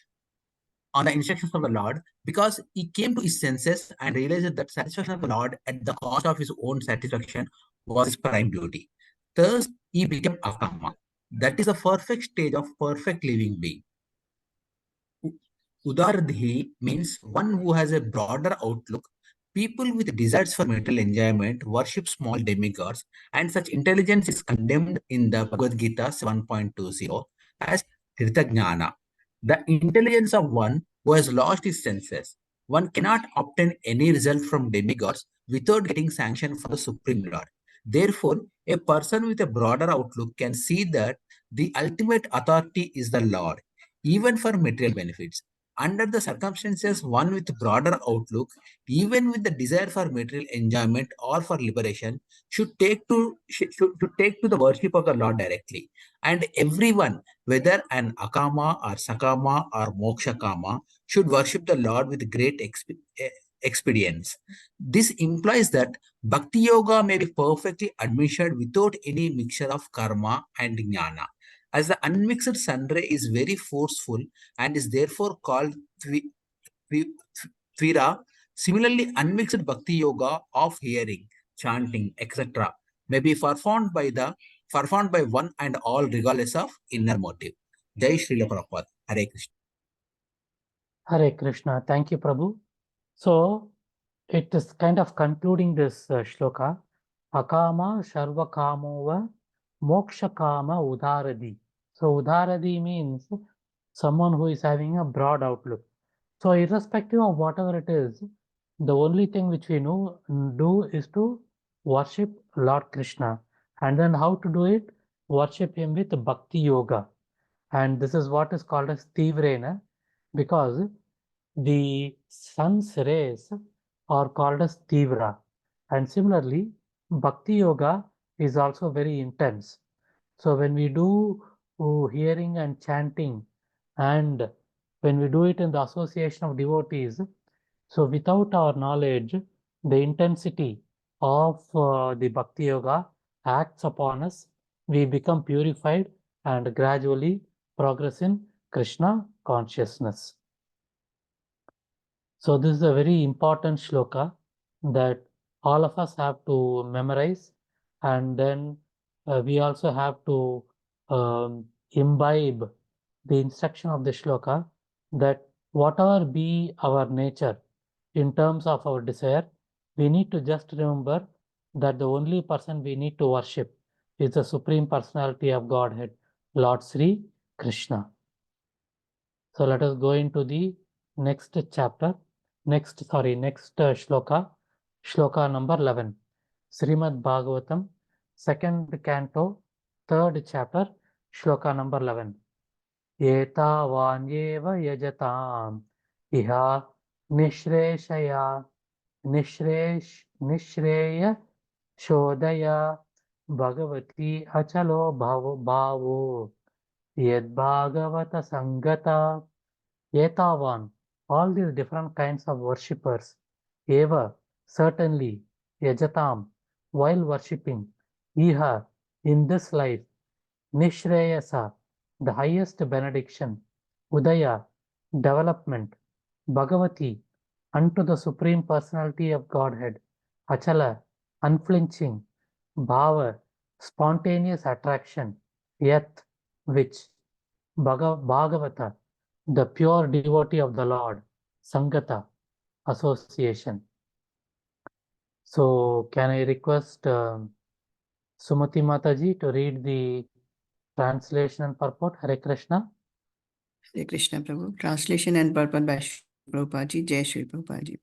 on the instructions of the Lord, because he came to his senses and realized that satisfaction of the Lord at the cost of his own satisfaction was his prime duty. Thus, he became Akama. That is a perfect stage of perfect living being. Udaradhi means one who has a broader outlook. People with desires for material enjoyment worship small demigods, and such intelligence is condemned in the Bhagavad Gita 7.20 as Hritajnana, the intelligence of one who has lost his senses. One cannot obtain any result from demigods without getting sanction from the Supreme Lord. Therefore, a person with a broader outlook can see that the ultimate authority is the Lord, even for material benefits. Under the circumstances, one with broader outlook, even with the desire for material enjoyment or for liberation, should take to the worship of the Lord directly. And everyone, whether an Akama or Sakama or Mokshakama, should worship the Lord with great expedience. This implies that Bhakti Yoga may be perfectly administered without any mixture of karma and jnana. As the unmixed sun ray is very forceful and is therefore called Tvira. Similarly, unmixed bhakti yoga of hearing, chanting, etc., may be performed by one and all regardless of inner motive. Jai Srila Prabhupada. Hare Krishna. Hare Krishna. Thank you, Prabhu. So, it is kind of concluding this shloka. Akama Sharva Kamova Moksha Kama Udaradi. So, Udaradi means someone who is having a broad outlook. So, irrespective of whatever it is, the only thing which we do is to worship Lord Krishna. And then how to do it? Worship him with Bhakti Yoga. And this is what is called as Tivrena, because the sun's rays are called as Tivra. And similarly, Bhakti Yoga is also very intense. So when we do hearing and chanting, and when we do it in the association of devotees, so without our knowledge, the intensity of the Bhakti Yoga acts upon us. We become purified and gradually progress in Krishna consciousness. So this is a very important shloka that all of us have to memorize, and then we also have to imbibe the instruction of the shloka that whatever be our nature in terms of our desire, we need to just remember that the only person we need to worship is the Supreme Personality of Godhead, Lord Sri Krishna. So let us go into the next chapter. Next shloka, shloka number 11. Srimad Bhagavatam, second canto, third chapter, shloka number 11. Etavanyeva yajatam iha nishreshaya nishreya shodaya bhagavati achalo bhavo yad bhagavata sangata. Yetavan, all these different kinds of worshippers, eva, certainly, yajatam, while worshipping, iha, in this life, nishreyasa, the highest benediction, udaya, development, bhagavati, unto the Supreme Personality of Godhead, achala, unflinching, bhava, spontaneous attraction, yat, which, bhagavata, the pure devotee of the Lord, Sangata, association. So, can I request Sumati Mataji to read the translation and purport? Hare Krishna. Hare Krishna, Prabhu. Translation and purport by Sri Prabhupada. Jai Sri Prabhupada.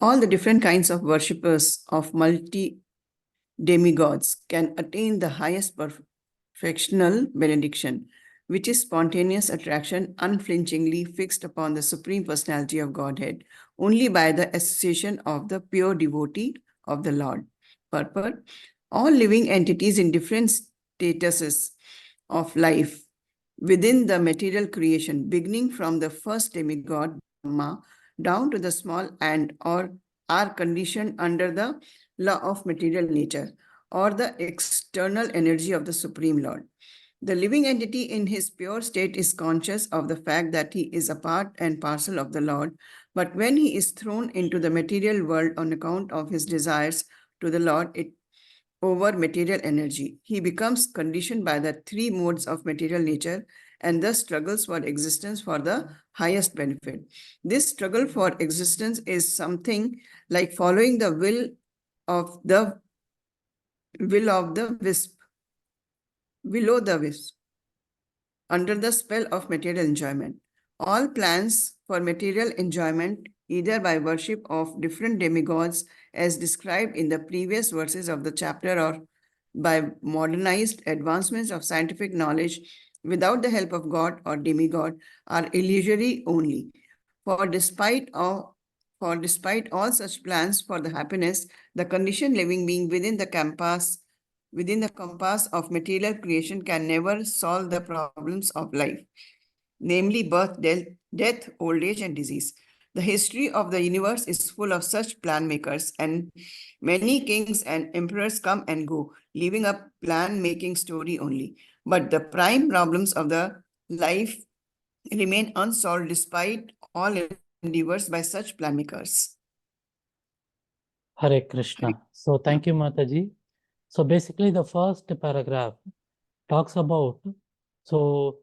All the different kinds of worshippers of multi-demigods can attain the highest perfectional benediction, which is spontaneous attraction unflinchingly fixed upon the Supreme Personality of Godhead, only by the association of the pure devotee of the Lord. Purport: all living entities in different statuses of life within the material creation, beginning from the first demigod, Brahma, down to the small ant, or are conditioned under the law of material nature, or the external energy of the Supreme Lord. The living entity in his pure state is conscious of the fact that he is a part and parcel of the Lord, but when he is thrown into the material world on account of his desires to the Lord, over material energy, he becomes conditioned by the three modes of material nature and thus struggles for existence for the highest benefit. This struggle for existence is something like following the will of the wisp, below the wisp, under the spell of material enjoyment. All plans for material enjoyment, either by worship of different demigods as described in the previous verses of the chapter or by modernized advancements of scientific knowledge without the help of God or demigod, are illusory only. For despite all such plans for the happiness, the conditioned living being within the compass of material creation can never solve the problems of life, namely birth, death, old age, and disease. The history of the universe is full of such plan makers, and many kings and emperors come and go, leaving a plan-making story only. But the prime problems of the life remain unsolved despite all endeavors by such plan makers. Hare Krishna. So thank you, Mataji. So basically the first paragraph talks about, so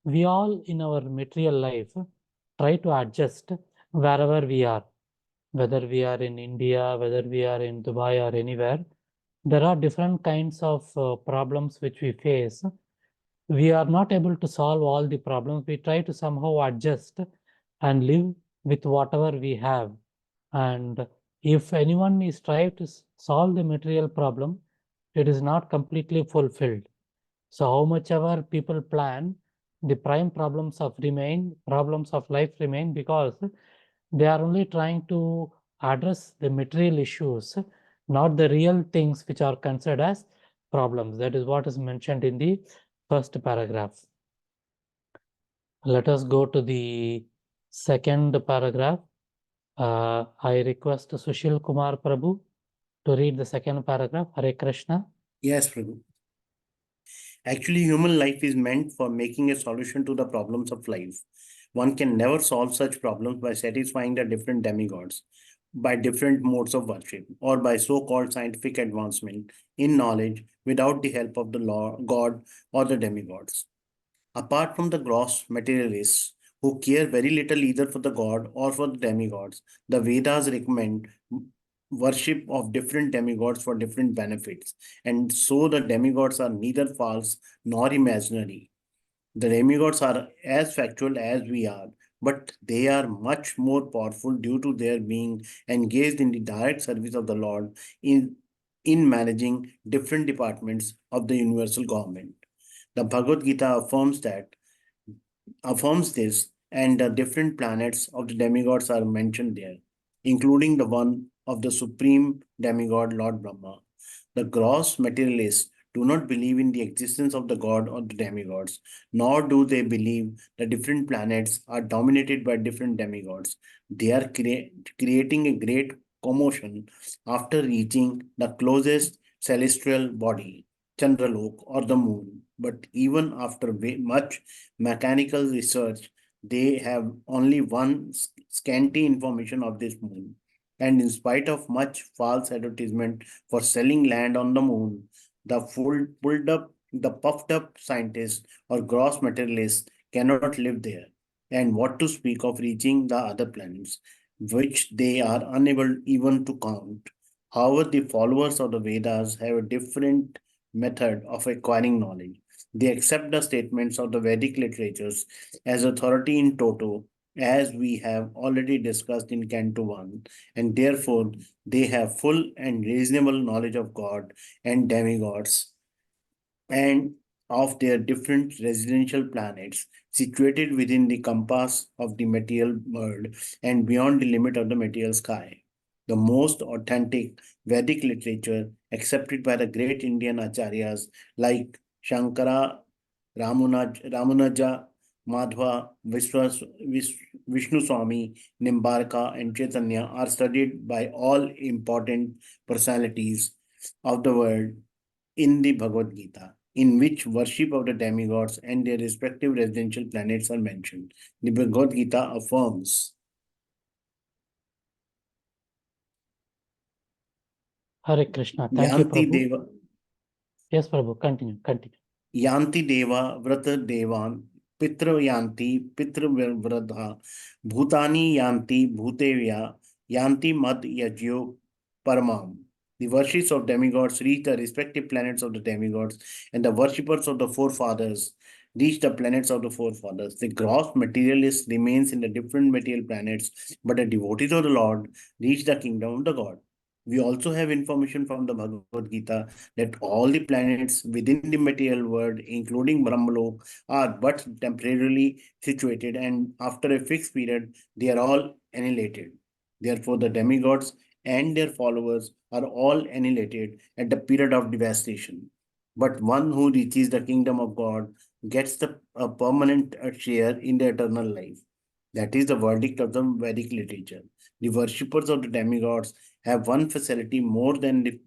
we all in our material life try to adjust wherever we are, whether we are in India, whether we are in Dubai or anywhere. There are different kinds of problems which we face. We are not able to solve all the problems. We try to somehow adjust and live with whatever we have. And if anyone is trying to solve the material problem, it is not completely fulfilled. So how much ever people plan, the prime problems of life remain, because they are only trying to address the material issues, not the real things which are considered as problems. That is what is mentioned in the first paragraph. Let us go to the second paragraph. I request Sushil Kumar Prabhu to read the second paragraph. Hare Krishna. Yes, Prabhu. Actually, human life is meant for making a solution to the problems of life. One can never solve such problems by satisfying the different demigods, by different modes of worship, or by so-called scientific advancement in knowledge without the help of the God or the demigods. Apart from the gross materialists who care very little either for the god or for the demigods, the Vedas recommend worship of different demigods for different benefits. And so the demigods are neither false nor imaginary. The demigods are as factual as we are, but they are much more powerful due to their being engaged in the direct service of the Lord in managing different departments of the universal government. The Bhagavad Gita affirms this, and the different planets of the demigods are mentioned there, including the one of the supreme demigod Lord Brahma. The gross materialists do not believe in the existence of the god or the demigods, nor do they believe the different planets are dominated by different demigods. They are creating a great commotion after reaching the closest celestial body, Chandralok or the moon. But even after much mechanical research, they have only one scanty information of this moon. And in spite of much false advertisement for selling land on the moon, the puffed up scientists or gross materialists cannot live there. And what to speak of reaching the other planets, which they are unable even to count. However, the followers of the Vedas have a different method of acquiring knowledge. They accept the statements of the Vedic literatures as authority in toto, as we have already discussed in Canto 1, and therefore they have full and reasonable knowledge of God and demigods and of their different residential planets situated within the compass of the material world and beyond the limit of the material sky. The most authentic Vedic literature accepted by the great Indian acharyas like Shankara, Ramanuja, Madhva, Vishnu Swami, Nimbarka, and Chaitanya are studied by all important personalities of the world in the Bhagavad Gita. in which worship of the demigods and their respective residential planets are mentioned. The Bhagavad Gita affirms. Hare Krishna. Thank you, Yanti Prabhu. Deva, Yes, Prabhu. Continue. Yanti Deva Vrata Devan Pitra Yanti Pitra Vradha Bhutani Yanti Bhutevya Yanti Mad Yajyo Paramam. The worshippers of demigods reach the respective planets of the demigods, and the worshippers of the forefathers reach the planets of the forefathers. The gross materialist remains in the different material planets, but the devotees of the Lord reach the kingdom of the God. We also have information from the Bhagavad Gita that all the planets within the material world, including Brahmalok, are but temporarily situated, and after a fixed period, they are all annihilated. Therefore, the demigods and their followers are all annihilated at the period of devastation. But one who reaches the kingdom of God gets a permanent share in the eternal life. That is the verdict of the Vedic literature. The worshippers of the demigods have one facility more than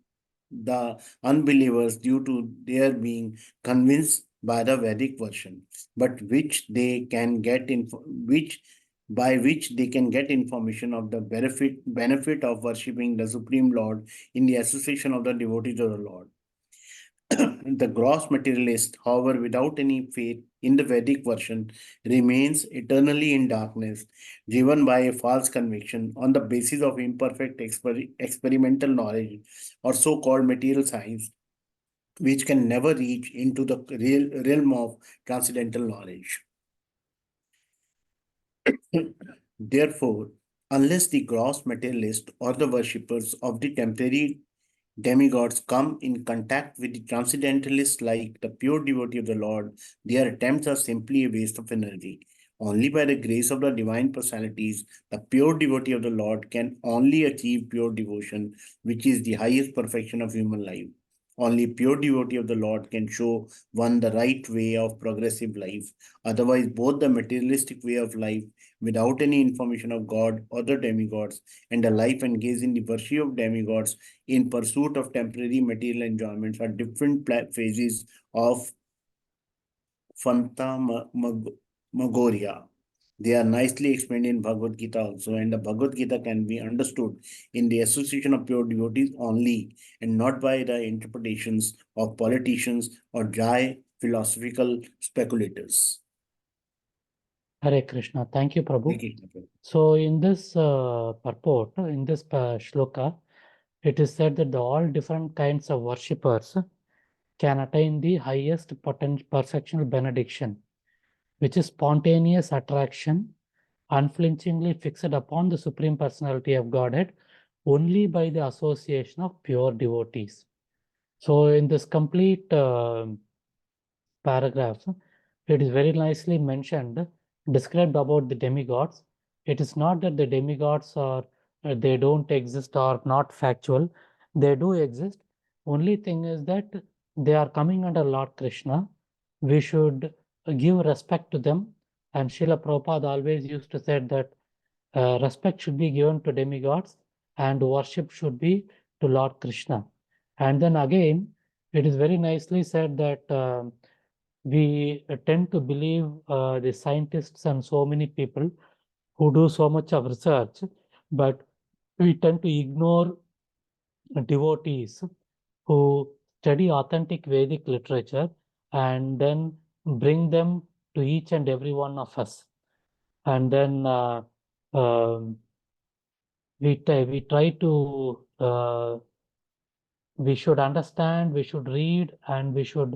the unbelievers due to their being convinced by the Vedic version, but which they can get by which they can get information of the benefit of worshipping the Supreme Lord in the association of the devotees of the Lord. The gross materialist, however, without any faith in the Vedic version, remains eternally in darkness, driven by a false conviction on the basis of imperfect experimental knowledge or so-called material science, which can never reach into the real realm of transcendental knowledge. Therefore, unless the gross materialist or the worshippers of the temporary demigods come in contact with the transcendentalists like the pure devotee of the Lord, their attempts are simply a waste of energy. Only by the grace of the divine personalities, the pure devotee of the Lord can only achieve pure devotion, which is the highest perfection of human life. Only pure devotee of the Lord can show one the right way of progressive life. Otherwise, both the materialistic way of life, without any information of God or the demigods, and the life engaged in the worship of demigods in pursuit of temporary material enjoyments are different phases of Phantasmagoria. They are nicely explained in Bhagavad Gita also, and the Bhagavad Gita can be understood in the association of pure devotees only, and not by the interpretations of politicians or dry philosophical speculators. Hare Krishna. Thank you, Prabhu. Thank you. So in this purport, in this shloka, it is said that all different kinds of worshippers can attain the highest perfectional benediction, which is spontaneous attraction, unflinchingly fixed upon the Supreme Personality of Godhead only by the association of pure devotees. So in this complete paragraph, it is very nicely mentioned, described about the demigods. It is not that the demigods are they don't exist or not factual. They do exist. Only thing is that they are coming under Lord Krishna. We should give respect to them. And Srila Prabhupada always used to say that respect should be given to demigods and worship should be to Lord Krishna. And then again, it is very nicely said that we tend to believe the scientists and so many people who do so much of research, but we tend to ignore devotees who study authentic Vedic literature and then bring them to each and every one of us. And then we try to we should understand, we should read, and we should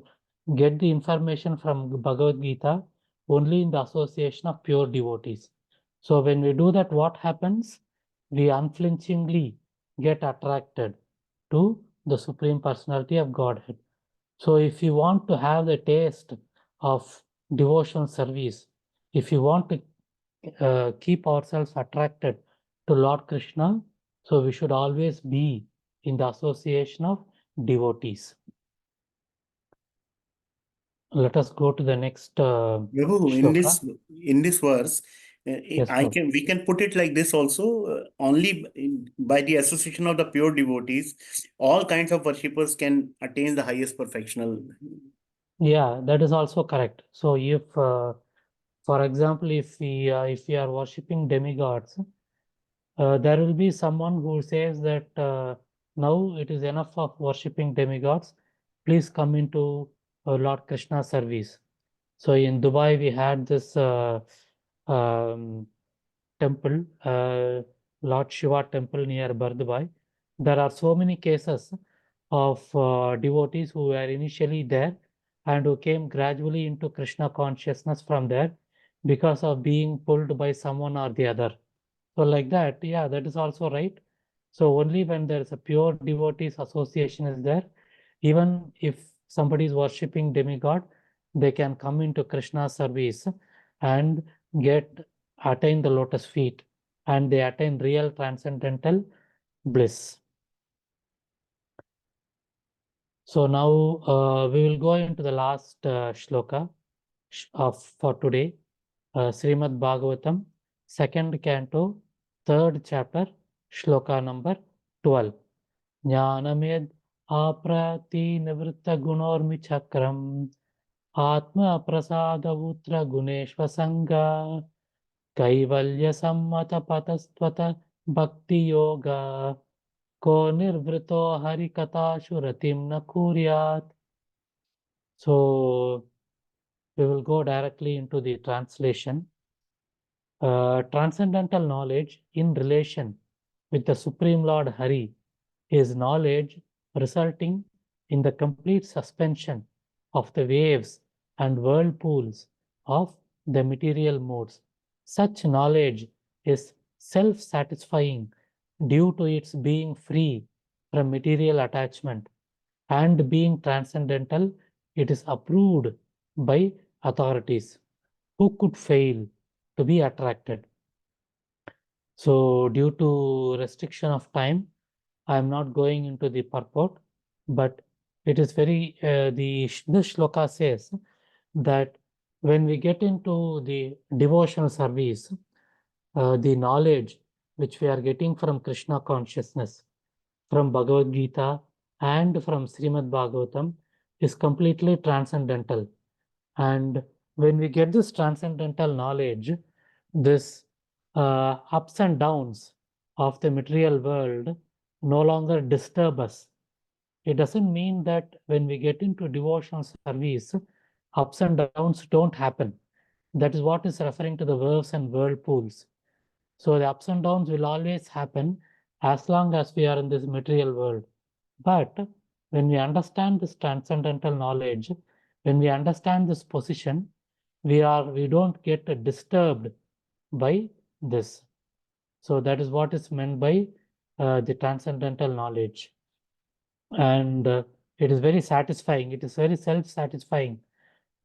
get the information from Bhagavad Gita only in the association of pure devotees. So when we do that, what happens? We unflinchingly get attracted to the Supreme Personality of Godhead. So if you want to have the taste of devotional service, if you want to keep ourselves attracted to Lord Krishna, so we should always be in the association of devotees. Let us go to the next Prabhu, shloka. in this verse, Yes, we can put it like this also. Only by the association of the pure devotees, all kinds of worshippers can attain the highest perfectional Yeah, that is also correct. So if, for example, if we are worshipping demigods, there will be someone who says that now it is enough of worshipping demigods. Please come into Lord Krishna service. So in Dubai, we had this um, temple, Lord Shiva temple near Dubai. There are so many cases of devotees who were initially there and who came gradually into Krishna consciousness from there because of being pulled by someone or the other. So like that, yeah, that is also right. So only when there is a pure devotees association is there, even if somebody is worshipping demigod, they can come into Krishna's service and attain the lotus feet, and they attain real transcendental bliss. So now we will go into the last shloka for today, Srimad Bhagavatam, second canto, third chapter, shloka number 12. Jnanamed aprati nivritta gunormi chakram atma prasada utra guneshva sangha kaivalya sammata patastvata bhakti yoga ko nirvrito harikata shuratim na kuryat. So we will go directly into the translation. Transcendental knowledge in relation with the Supreme Lord Hari is knowledge resulting in the complete suspension of the waves and whirlpools of the material modes. Such knowledge is self-satisfying due to its being free from material attachment, and being transcendental, it is approved by authorities. Who could fail to be attracted? So due to restriction of time, I am not going into the purport, but it is very, this shloka says that when we get into the devotional service, the knowledge which we are getting from Krishna consciousness, from Bhagavad Gita and from Srimad Bhagavatam is completely transcendental. And when we get this transcendental knowledge, this ups and downs of the material world no longer disturb us. It doesn't mean that when we get into devotional service, ups and downs don't happen. That is what is referring to the waves and whirlpools. So the ups and downs will always happen as long as we are in this material world. But when we understand this transcendental knowledge, when we understand this position, we don't get disturbed by this. So that is what is meant by the transcendental knowledge. And it is very satisfying. It is very self-satisfying.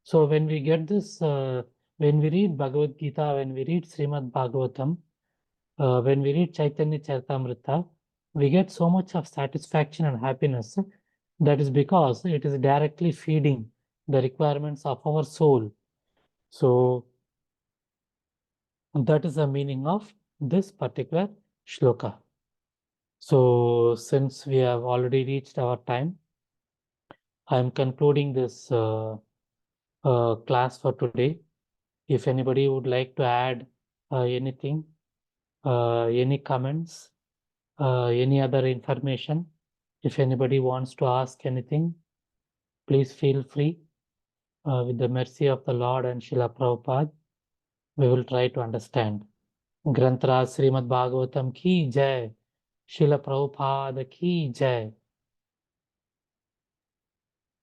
So when we get this, when we read Bhagavad Gita, when we read Srimad Bhagavatam, when we read Chaitanya Charitamrita, we get so much of satisfaction and happiness. That is because it is directly feeding the requirements of our soul. So that is the meaning of this particular shloka. So since we have already reached our time, I am concluding this class for today. If anybody would like to add anything, any comments, any other information, if anybody wants to ask anything, please feel free. With the mercy of the Lord and Srila Prabhupada, we will try to understand. Grantaraj Srimad Bhagavatam ki jai, Srila Prabhupada ki jai.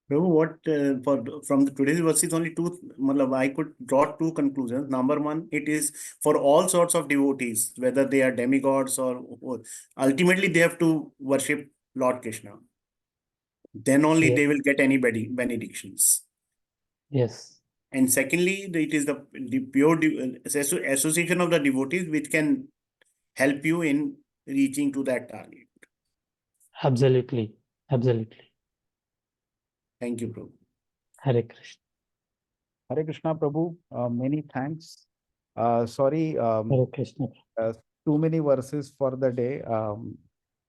Prabhu, what from the today's verses only two, I could draw two conclusions. Number one, it is for all sorts of devotees, whether they are demigods or ultimately they have to worship Lord Krishna. Then only Yes. they will get any benedictions. Yes. And secondly, it is the pure association of the devotees which can help you in reaching to that target. Absolutely. Absolutely. Thank you, Prabhu. Hare Krishna. Hare Krishna, Prabhu. Many thanks. Sorry, Hare Krishna. too many verses for the day.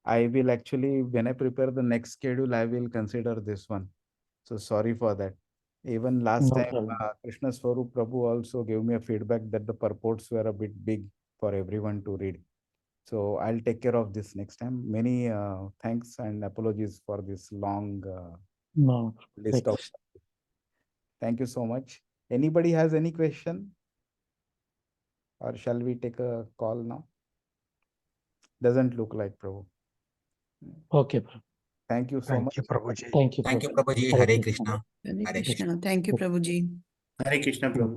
I will actually, when I prepare the next schedule, I will consider this one. So sorry for that. Even last No time, problem. Krishna Swarup Prabhu also gave me a feedback that the purports were a bit big for everyone to read. So I'll take care of this next time. Many thanks and apologies for this long No. list of. Thank you so much. Anybody has any question? Or shall we take a call now? Doesn't look like, Prabhu. Okay, Prabhu. Thank you so much. Thank you, Prabhuji. Thank you, Thank you, Prabhu. Prabhuji. Hare Hare Krishna. Krishna. Hare Hare Krishna. Krishna. Thank you, Prabhuji. Hare Krishna, Prabhu.